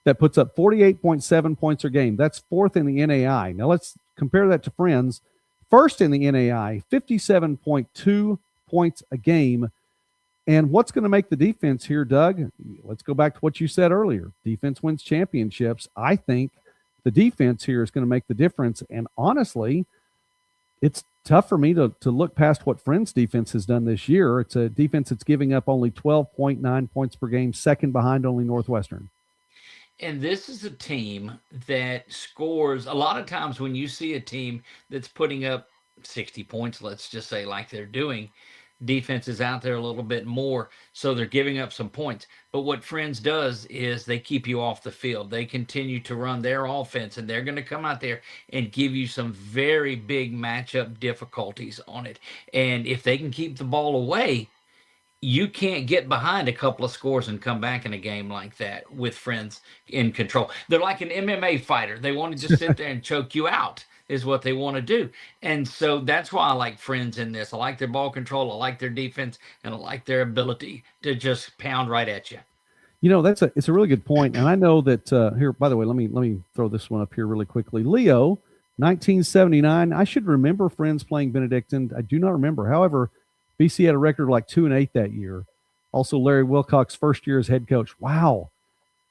that puts up 48.7 points per game. That's 4th in the NAI. Now let's compare that to Friends. 1st in the NAI, 57.2 points a game. And what's going to make the defense here, Doug? Let's go back to what you said earlier. Defense wins championships. I think the defense here is going to make the difference. And honestly, it's tough for me to look past what Friends defense has done this year. It's a defense that's giving up only 12.9 points per game, second behind only Northwestern. And this is a team that scores a lot of times when you see a team that's putting up 60 points, let's just say, like they're doing, defense is out there a little bit more, so they're giving up some points. But what Friends does is they keep you off the field. They continue to run their offense, and they're going to come out there and give you some very big matchup difficulties on it. And if they can keep the ball away, you can't get behind a couple of scores and come back in a game like that with Friends in control. They're like an MMA fighter. They want to just sit there and choke you out is what they want to do. And so that's why I like Friends in this. I like their ball control. I like their defense, and I like their ability to just pound right at you. You know, it's a really good point. And I know that here, by the way, let me throw this one up here really quickly. Leo, 1979. I should remember Friends playing Benedictine. I do not remember. However, BC had a record of like 2-8 that year. Also, Larry Wilcox, first year as head coach. Wow.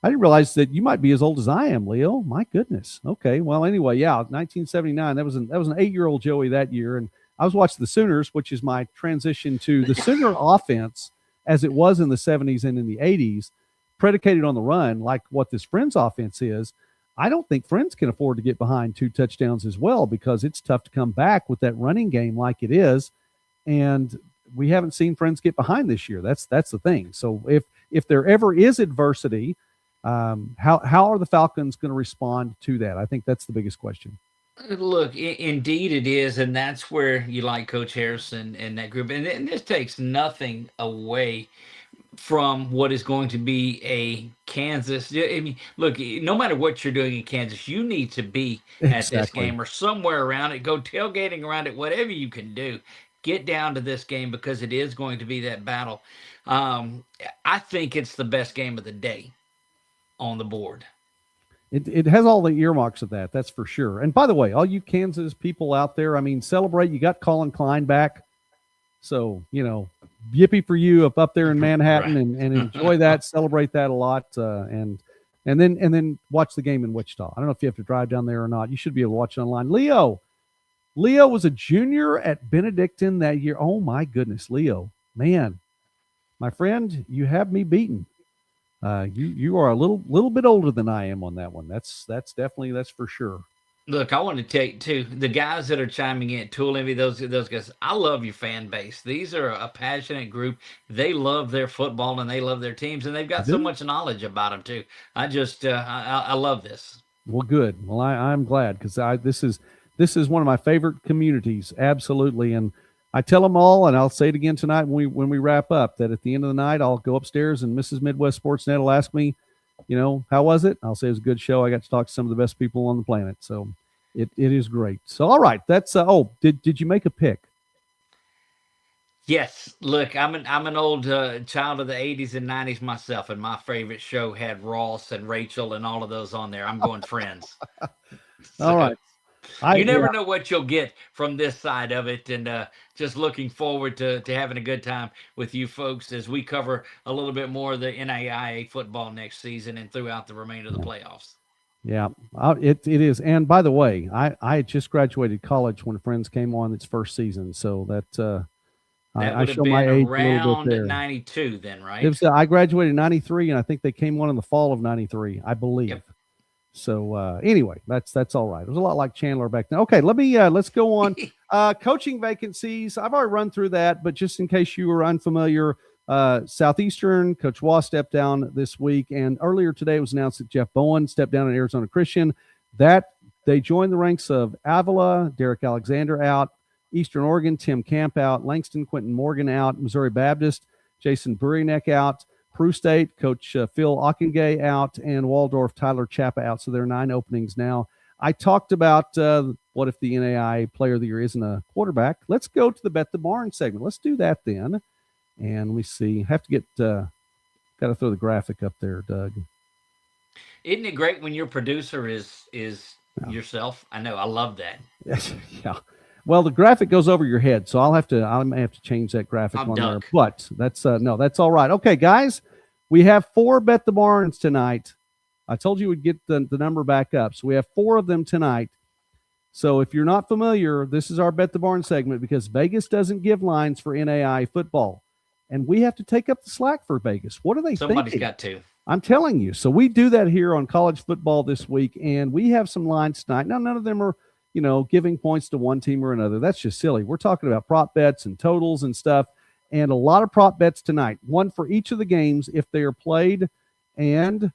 I didn't realize that you might be as old as I am, Leo. My goodness. Okay. Well, anyway, yeah, 1979. That was an 8-year-old Joey that year, and I was watching the Sooners, which is my transition to the Sooner offense as it was in the 70s and in the 80s, predicated on the run, like what this Friends offense is. I don't think Friends can afford to get behind 2 touchdowns as well, because it's tough to come back with that running game like it is, and we haven't seen Friends get behind this year. That's the thing. So if there ever is adversity, how are the Falcons going to respond to that? I think that's the biggest question. Look, indeed it is, and that's where you like Coach Harrison and that group. And this takes nothing away from what is going to be a Kansas. I mean, look, no matter what you're doing in Kansas, you need to be at this Exactly. game or somewhere around it. Go tailgating around it, whatever you can do. Get down to this game, because it is going to be that battle. I think it's the best game of the day on the board. It has all the earmarks of that. That's for sure. And by the way, all you Kansas people out there, I mean, celebrate. You got Colin Klein back. So, yippee for you up there in Manhattan, Right. and enjoy that, celebrate that a lot. And then watch the game in Wichita. I don't know if you have to drive down there or not. You should be able to watch it online. Leo was a junior at Benedictine that year. Oh my goodness, Leo, man, my friend, you have me beaten. You are a little bit older than I am on that one. That's for sure. Look, I want to tell you too, the guys that are chiming in, Tool Envy, those guys. I love your fan base. These are a passionate group. They love their football and they love their teams, and they've got so much knowledge about them too. I love this. Well, good. Well, I'm glad, because this is one of my favorite communities, absolutely. And I tell them all, and I'll say it again tonight when we wrap up, that at the end of the night, I'll go upstairs and Mrs. Midwest Sportsnet will ask me, how was it? I'll say it was a good show. I got to talk to some of the best people on the planet. So it is great. So, all right. That's, did you make a pick? Yes, look, I'm an old child of the '80s and '90s myself, and my favorite show had Ross and Rachel and all of those on there. I'm going Friends. All right. You never know what you'll get from this side of it, and just looking forward to having a good time with you folks as we cover a little bit more of the NAIA football next season and throughout the remainder of the playoffs. Yeah, it is. And by the way, I had just graduated college when Friends came on its first season, so that I show my age a little bit there. 92 then, right? It was, I graduated in 93, and I think they came on in the fall of 93, I believe. Yep. So anyway, that's all right. It was a lot like Chandler back then. Okay, let's go on. Coaching vacancies. I've already run through that, but just in case you were unfamiliar, Southeastern, Coach Waugh stepped down this week, and earlier today it was announced that Jeff Bowen stepped down at Arizona Christian. That they joined the ranks of Avila, Derek Alexander out, Eastern Oregon, Tim Camp out, Langston Quentin Morgan out, Missouri Baptist, Jason Burinek out, Peru State, Coach Phil Ockengay out, and Waldorf, Tyler Chappa out. So there are 9 openings now. I talked about what if the NAIA Player of the Year isn't a quarterback. Let's go to the Bet the Barn segment. Let's do that then. And let me see. Have to get got to throw the graphic up there, Doug. Isn't it great when your producer is yourself? I know. I love that. Yes. Yeah. Well, the graphic goes over your head, so I may have to change that graphic on there. But that's no, that's all right. Okay, guys, we have 4 Bet the Barns tonight. I told you we'd get the number back up, so we have 4 of them tonight. So if you're not familiar, this is our Bet the Barn segment, because Vegas doesn't give lines for NAIA football, and we have to take up the slack for Vegas. What are they thinking? Somebody's got to. I'm telling you. So we do that here on college football this week, and we have some lines tonight. Now, none of them are giving points to one team or another. That's just silly. We're talking about prop bets and totals and stuff, and a lot of prop bets tonight. One for each of the games if they are played. And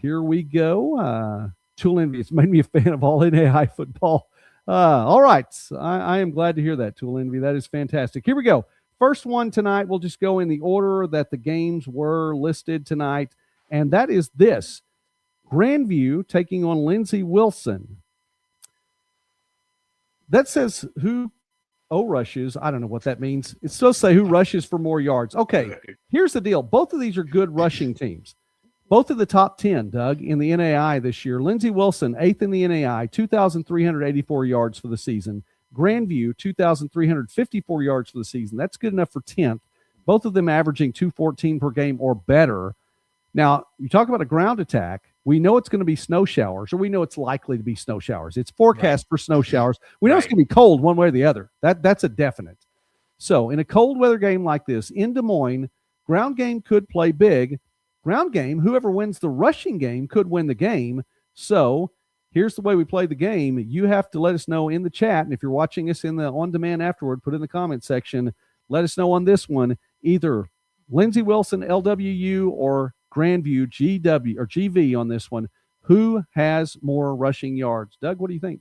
here we go. Tool Envy has made me a fan of all NAIA football. All right. I am glad to hear that, Tool Envy. That is fantastic. Here we go. First one tonight, we'll just go in the order that the games were listed tonight, and that is this. Grandview taking on Lindsey Wilson. That says who rushes. I don't know what that means. It's supposed to say who rushes for more yards. Okay, here's the deal. Both of these are good rushing teams. Both of the top 10, Doug, in the NAIA this year. Lindsey Wilson, 8th in the NAIA, 2,384 yards for the season. Grandview, 2,354 yards for the season. That's good enough for 10th. Both of them averaging 214 per game or better. Now, you talk about a ground attack. We know it's going to be snow showers, or we know it's likely to be snow showers. It's forecast for snow showers. We know it's going to be cold one way or the other. That's a definite. So in a cold weather game like this in Des Moines, ground game could play big. Ground game, whoever wins the rushing game could win the game. So here's the way we play the game. You have to let us know in the chat, and if you're watching us in the on-demand afterward, put in the comment section. Let us know on this one, either Lindsey Wilson, LWU, or Grandview, GW or GV on this one. Who has more rushing yards? Doug, what do you think?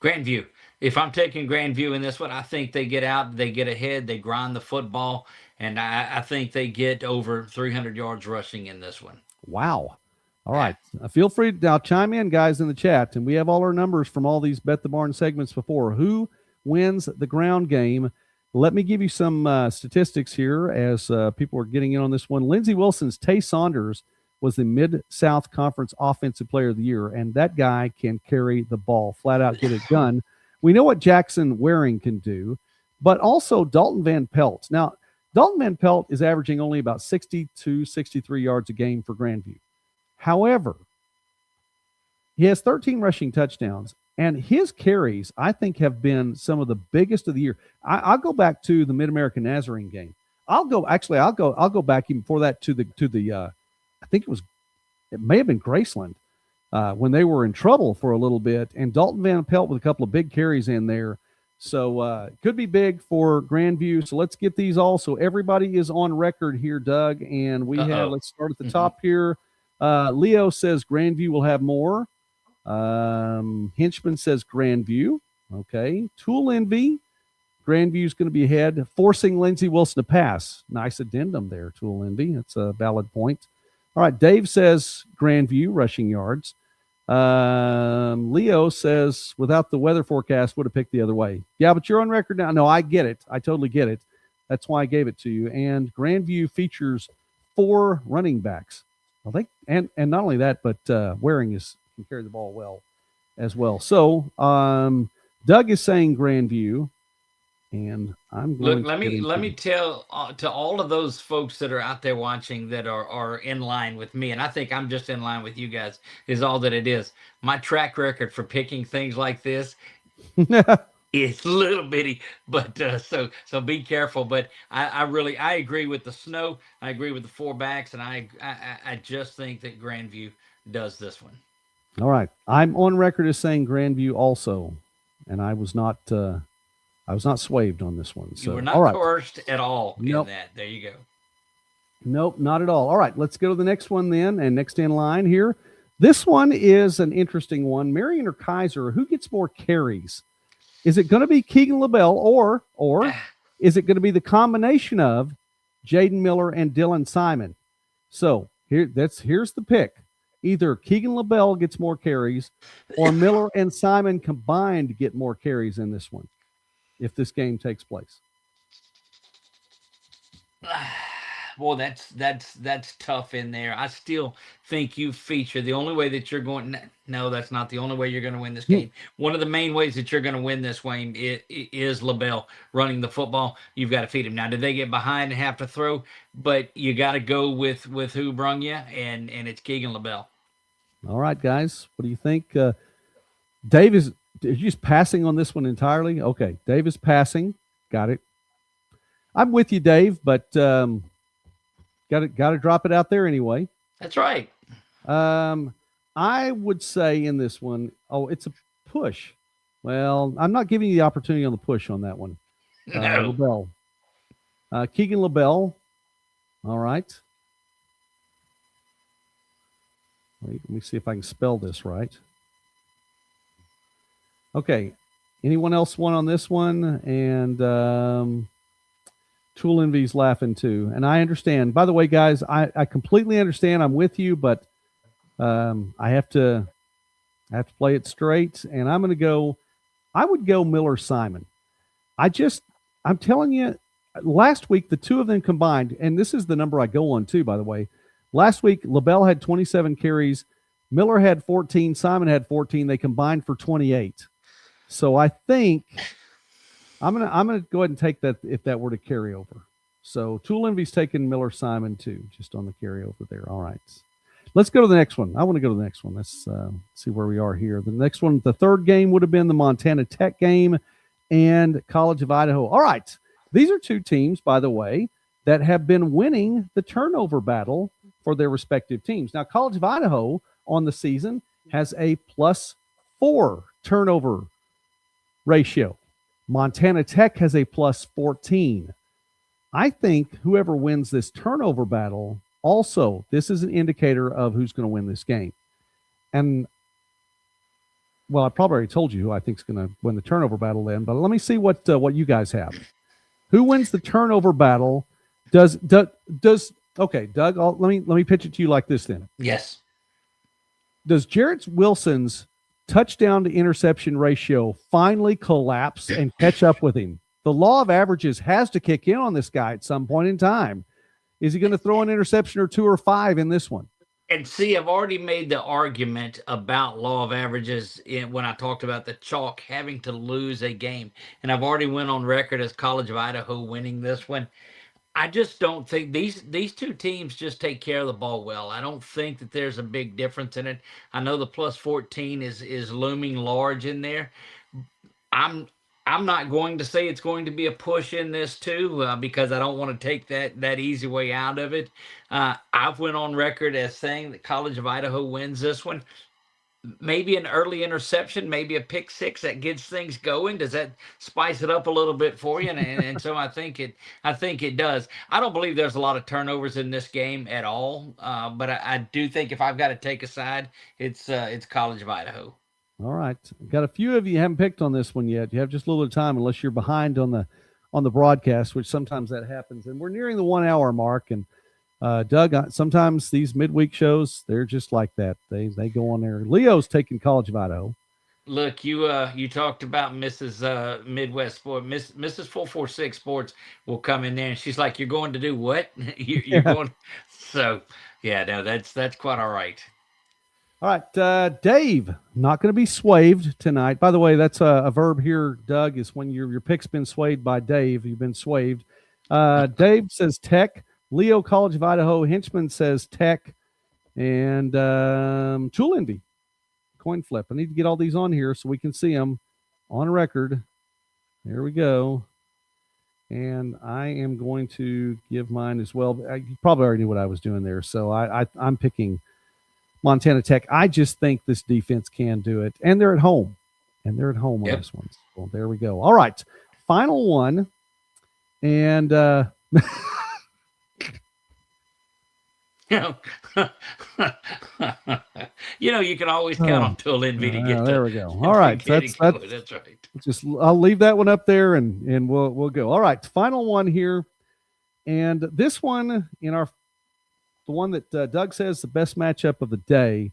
Grandview. If I'm taking Grandview in this one, I think they get out, they get ahead, they grind the football, and I think they get over 300 yards rushing in this one. Wow. All right. Feel free to now chime in, guys, in the chat, and we have all our numbers from all these Bet the Barn segments before. Who wins the ground game? Let me give you some statistics here as people are getting in on this one. Lindsey Wilson's Tay Saunders was the Mid-South Conference Offensive Player of the Year, and that guy can carry the ball, flat out get it done. We know what Jackson Waring can do, but also Dalton Van Pelt. Now, Dalton Van Pelt is averaging only about 62, 63 yards a game for Grandview. However, he has 13 rushing touchdowns, and his carries, I think, have been some of the biggest of the year. I'll go back to the Mid-American Nazarene game. I'll go back even before that to the I think it may have been Graceland when they were in trouble for a little bit, and Dalton Van Pelt with a couple of big carries in there. So it could be big for Grandview. So let's get these all. So everybody is on record here, Doug, and we have. Let's start at the top here. Leo says Grandview will have more. Hinchman says Grandview. Okay. Tool Envy. Grandview's going to be ahead, forcing Lindsey Wilson to pass. Nice addendum there, Tool Envy. That's a valid point. All right. Dave says Grandview rushing yards. Leo says without the weather forecast would have picked the other way. Yeah, but you're on record now. No, I get it. I totally get it. That's why I gave it to you. And Grandview features 4 running backs. I think, and not only that, but Waring can carry the ball well as well. So Doug is saying Grandview, and I'm going. Look, let me tell to all of those folks that are out there watching that are in line with me, and I think I'm just in line with you guys. Is all that it is. My track record for picking things like this. It's a little bitty, but so be careful. But I agree with the snow. I agree with the 4 backs, and I just think that Grandview does this one. All right, I'm on record as saying Grandview also, and I was not swayed on this one. So you were not coerced at all in that. There you go. Nope, not at all. All right, let's go to the next one then, and next in line here. This one is an interesting one. Marion or Kaiser, who gets more carries? Is it going to be Keegan LaBelle or is it going to be the combination of Jaden Miller and Dylan Simon? So here's the pick. Either Keegan LaBelle gets more carries or Miller and Simon combined get more carries in this one if this game takes place. Well, that's tough in there. I still think you feature the only way that you're going. No, that's not the only way you're going to win this game. One of the main ways that you're going to win this game is LaBelle running the football. You've got to feed him. Now, did they get behind and have to throw? But you got to go with who brung you, and it's Keegan LaBelle. All right, guys, what do you think? Dave is just passing on this one entirely. Okay, Dave is passing. Got it. I'm with you, Dave, but got to drop it out there anyway. That's right. I would say in this one, it's a push. Well, I'm not giving you the opportunity on the push on that one. No. LaBelle. Keegan LaBelle. All right. Wait, let me see if I can spell this right. Okay. Anyone else want on this one? And Tool Envy's laughing too. And I understand. By the way, guys, I completely understand. I'm with you, but I have to play it straight. And I would go Miller Simon. I'm telling you, last week, the two of them combined, and this is the number I go on too, by the way. Last week, LaBelle had 27 carries. Miller had 14. Simon had 14. They combined for 28. So I think I'm gonna go ahead and take that if that were to carry over. So Tool Envy's taking Miller Simon too, just on the carryover there. All right. Let's go to the next one. I want to go to the next one. Let's see where we are here. The next one, the third game would have been the Montana Tech game and College of Idaho. All right. These are two teams, by the way, that have been winning the turnover battle for their respective teams. Now, College of Idaho on the season has a +4 turnover ratio. Montana Tech has a +14. I think whoever wins this turnover battle, also, this is an indicator of who's going to win this game. And, well, I probably already told you who I think is going to win the turnover battle then, but let me see what you guys have. Who wins the turnover battle? Okay, Doug, let me pitch it to you like this then. Yes. Does Jarrett Wilson's touchdown to interception ratio finally collapse and catch up with him? The law of averages has to kick in on this guy at some point in time. Is he going to throw an interception or 2 or 5 in this one? And see, I've already made the argument about law of averages when I talked about the chalk having to lose a game. And I've already went on record as College of Idaho winning this one. I just don't think these two teams just take care of the ball well. I don't think that there's a big difference in it. I know the +14 is looming large in there. I'm not going to say it's going to be a push in this too, because I don't want to take that easy way out of it. I've went on record as saying that College of Idaho wins this one. Maybe an early interception, maybe a pick six that gets things going. Does that spice it up a little bit for you? And so I think it does. I don't believe there's a lot of turnovers in this game at all, but I do think if I've got to take a side, it's College of Idaho. All right. Got a few of you haven't picked on this one yet. You have just a little time unless you're behind on the broadcast, which sometimes that happens. And we're nearing the 1 hour mark. And Doug, sometimes these midweek shows, they're just like that. They go on there. Leo's taking College of Idaho. Look, you talked about Mrs. Midwest Sport. Mrs. 446 Sports will come in there and she's like, "You're going to do what?" you're going. So yeah, no, that's quite all right. All right, Dave, not going to be swayed tonight. By the way, that's a verb here, Doug, is when your pick's been swayed by Dave. You've been swayed. Dave says Tech. Leo, College of Idaho. Henchman says Tech. And Tool Envy, coin flip. I need to get all these on here so we can see them on record. There we go. And I am going to give mine as well. You probably already knew what I was doing there. So I'm picking Montana Tech. I just think this defense can do it. And they're at home. On this one. Well, there we go. All right. Final one. And you can always count on Tool Envy to get there we go. All right. That's right. Just I'll leave that one up there and we'll go. All right. Final one here. And this one the one that Doug says the best matchup of the day.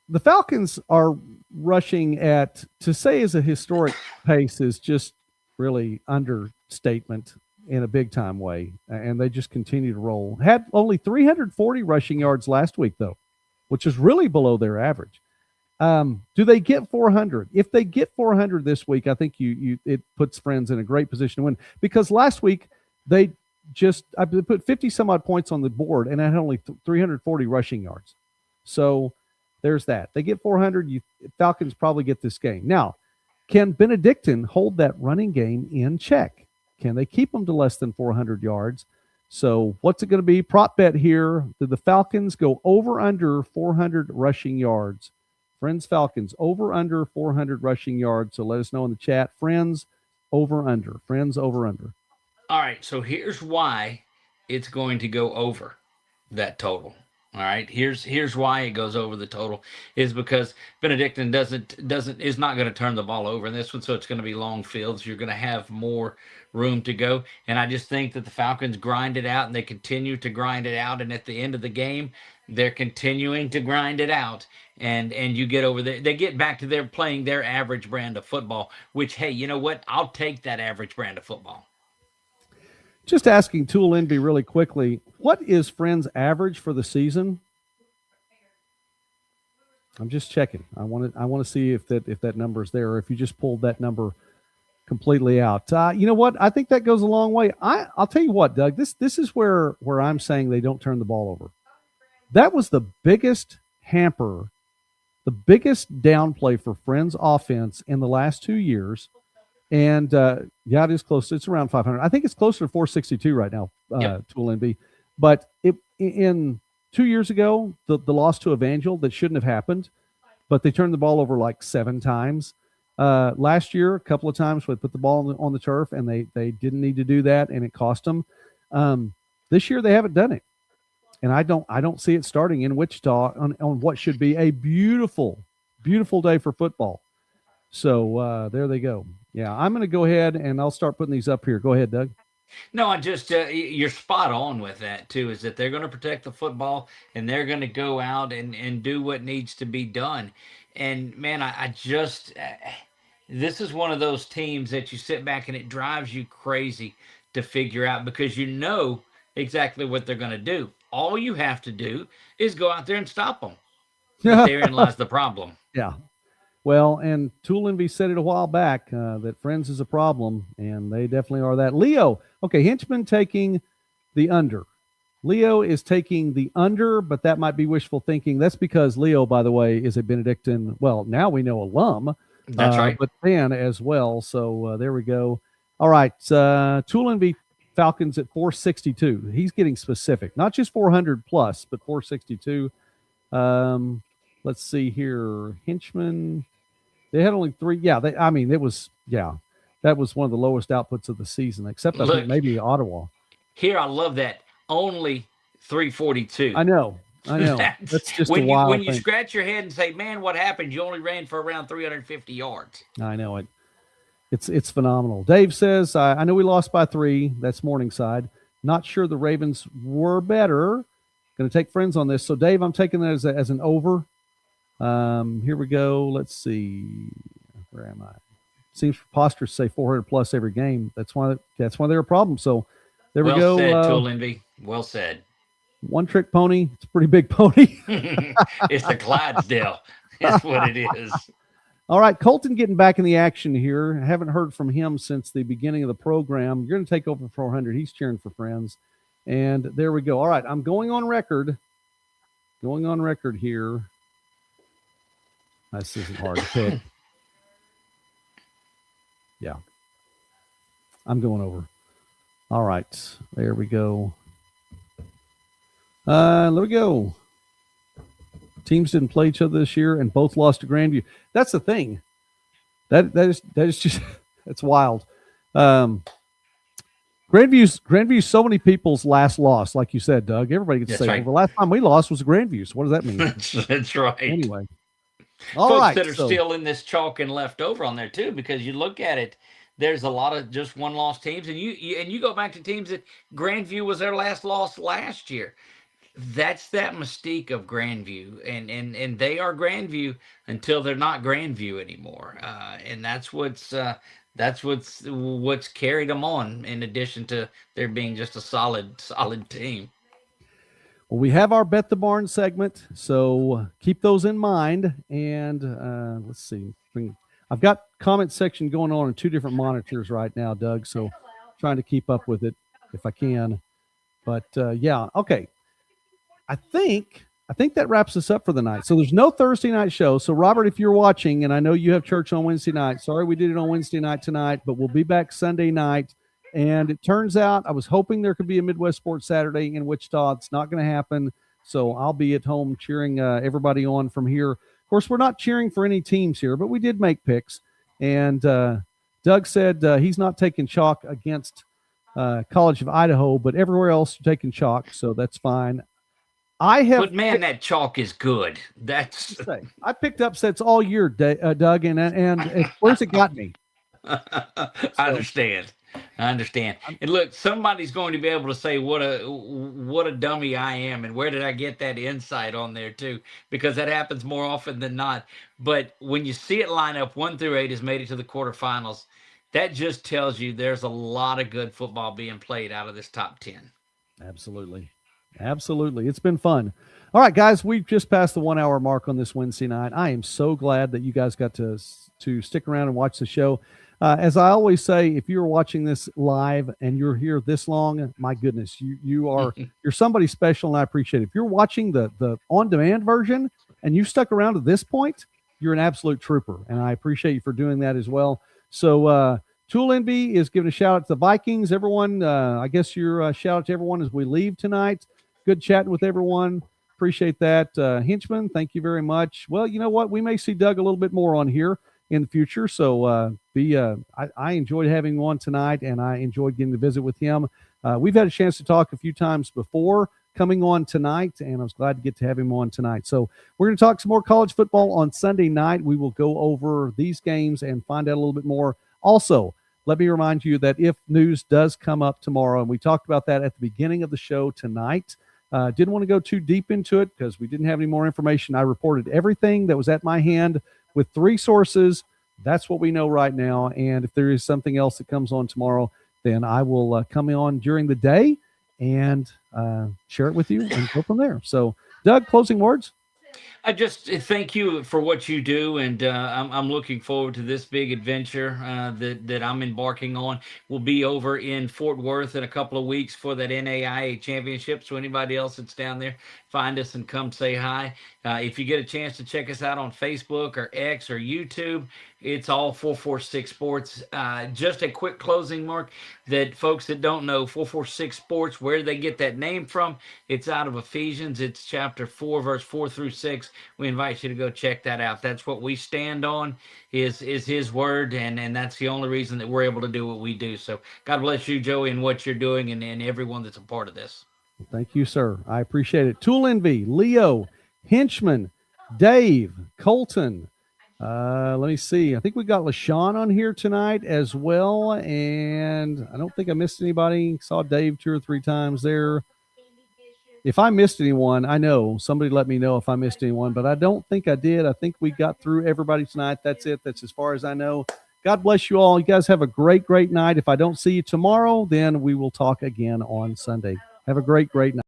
The Falcons are rushing at, to say is a historic pace is just really understatement in a big time way. And they just continue to roll. Had only 340 rushing yards last week, though, which is really below their average. Do they get 400? If they get 400 this week, I think it puts Friends in a great position to win, because last week I put 50 some odd points on the board and I had only 340 rushing yards. So there's that. They get 400. Falcons probably get this game. Now, can Benedictine hold that running game in check? Can they keep them to less than 400 yards? So what's it going to be? Prop bet here. Do the Falcons go over under 400 rushing yards? Friends Falcons over under 400 rushing yards. So let us know in the chat. Friends over under. Friends over under. All right, so here's why it's going to go over that total. All right, here's why it goes over the total is because Benedictine is not going to turn the ball over in this one, so it's going to be long fields. You're going to have more room to go, and I just think that the Falcons grind it out and they continue to grind it out, and at the end of the game, they're continuing to grind it out, and you get over there. They get back to their playing their average brand of football, which, hey, you know what? I'll take that average brand of football. Just asking Tool Envy really quickly, what is Friends' average for the season? I'm just checking. I want to see if that number is there, or if you just pulled that number completely out. You know what? I think that goes a long way. I'll tell you what, Doug. This is where I'm saying they don't turn the ball over. That was the biggest hamper, the biggest downplay for Friends offense in the last 2 years. And yeah, it is close. It's around 500. I think it's closer to 462 right now. Tool NB, but in 2 years ago, the loss to Evangel that shouldn't have happened, but they turned the ball over like 7 times. Last year, a couple of times we put the ball on the turf, and they didn't need to do that, and it cost them. This year they haven't done it, and I don't see it starting in Wichita on what should be a beautiful, beautiful day for football. So there they go. Yeah, I'm going to go ahead and I'll start putting these up here. Go ahead, Doug. No, I just you're spot on with that too. Is that they're going to protect the football and they're going to go out and do what needs to be done. And man, I just this is one of those teams that you sit back and it drives you crazy to figure out because you know exactly what they're going to do. All you have to do is go out there and stop them. But therein lies the problem. Yeah. Well, and Tool Envy said it a while back that Friends is a problem, and they definitely are that. Leo, okay, Hinchman taking the under. Leo is taking the under, but that might be wishful thinking. That's because Leo, by the way, is a Benedictine, well, now we know alum. That's right. But fan as well. So there we go. All right, Tool Envy Falcons at 462. He's getting specific, not just 400 plus, but 462. Let's see here. Hinchman. They had only 3. Yeah, it was, that was one of the lowest outputs of the season, except I think maybe Ottawa. Here, I love that. Only 342. I know. That's just when a wild when you scratch your head and say, man, what happened? You only ran for around 350 yards. I know it. It's phenomenal. Dave says, I know we lost by 3. That's Morningside. Not sure the Ravens were better. Going to take Friends on this. So, Dave, I'm taking that as an over. Here we go. Let's see. Where am I? Seems preposterous to say 400 plus every game. That's why they're a problem. So there we go. Well said, Tool Envy. Well said. One trick pony. It's a pretty big pony. It's the Clydesdale. That's what it is. All right, Colton getting back in the action here. I haven't heard from him since the beginning of the program. You're going to take over 400. He's cheering for Friends. And there we go. All right, I'm going on record. Going on record here. This isn't hard to pick. Yeah. I'm going over. All right. There we go. There we go. Teams didn't play each other this year and both lost to Grandview. That's the thing. That is just that's wild. Grandview's so many people's last loss, like you said, Doug. Everybody gets to say, right. Well, the last time we lost was Grandview. So what does that mean? That's right. Anyway. Folks that are still in this chalk and left over on there too, because you look at it, there's a lot of just one-loss teams, and you go back to teams that Grandview was their last loss last year. That's that mystique of Grandview, and they are Grandview until they're not Grandview anymore, and that's what's carried them on. In addition to there being just a solid team. Well, we have our Bet the Barn segment, so keep those in mind. And let's see. I've got comment section going on 2 different monitors right now, Doug, so trying to keep up with it if I can. But, yeah, okay. I think that wraps us up for the night. So there's no Thursday night show. So, Robert, if you're watching, and I know you have church on Wednesday night, sorry we did it on Wednesday night tonight, but we'll be back Sunday night. And it turns out I was hoping there could be a Midwest Sports Saturday in Wichita. It's not going to happen. So I'll be at home cheering everybody on from here. Of course, we're not cheering for any teams here, but we did make picks. And Doug said he's not taking chalk against College of Idaho, but everywhere else you're taking chalk. So that's fine. But man, that chalk is good. I picked upsets all year, Doug, and where's it got me? I understand. And look, somebody's going to be able to say what a dummy I am, and where did I get that insight on there too? Because that happens more often than not. But when you see it line up, 1 through 8 has made it to the quarterfinals. That just tells you there's a lot of good football being played out of this top 10. Absolutely. It's been fun. All right, guys, we've just passed the 1 hour mark on this Wednesday night. I am so glad that you guys got to stick around and watch the show. As I always say, if you're watching this live and you're here this long, my goodness, you're somebody special, and I appreciate it. If you're watching the on demand version and you stuck around to this point, you're an absolute trooper, and I appreciate you for doing that as well. So Tool Envy is giving a shout out to the Vikings. Everyone, I guess your shout out to everyone as we leave tonight. Good chatting with everyone. Appreciate that. Henchman, thank you very much. Well, you know what? We may see Doug a little bit more on here in the future. So I enjoyed having him on tonight, and I enjoyed getting to visit with him. We've had a chance to talk a few times before coming on tonight, and I was glad to get to have him on tonight. So we're going to talk some more college football on Sunday night. We will go over these games and find out a little bit more. Also, let me remind you that if news does come up tomorrow, and we talked about that at the beginning of the show tonight, didn't want to go too deep into it because we didn't have any more information. I reported everything that was at my hand with 3 sources. That's what we know right now. And if there is something else that comes on tomorrow, then I will come on during the day and share it with you and go from there. So, Doug, closing words? I just thank you for what you do, and I'm looking forward to this big adventure that I'm embarking on. We'll be over in Fort Worth in a couple of weeks for that NAIA championship. So anybody else that's down there, find us and come say hi. If you get a chance to check us out on Facebook or X or YouTube, it's all 446 Sports. Just a quick closing, Mark, that folks that don't know 446 Sports, where they get that name from, it's out of Ephesians. It's chapter 4, verse 4 through 6. We invite you to go check that out. That's what we stand on, is his word, and that's the only reason that we're able to do what we do. So God bless you, Joey, and what you're doing, and everyone that's a part of this. Thank you, sir. I appreciate it. Tool Envy, Leo, Henchman, Dave, Colton. Let me see. I think we got LaShawn on here tonight as well, and I don't think I missed anybody. Saw Dave 2 or 3 times there. If I missed anyone, I know. Somebody let me know if I missed anyone, but I don't think I did. I think we got through everybody tonight. That's it. That's as far as I know. God bless you all. You guys have a great, great night. If I don't see you tomorrow, then we will talk again on Sunday. Have a great, great night.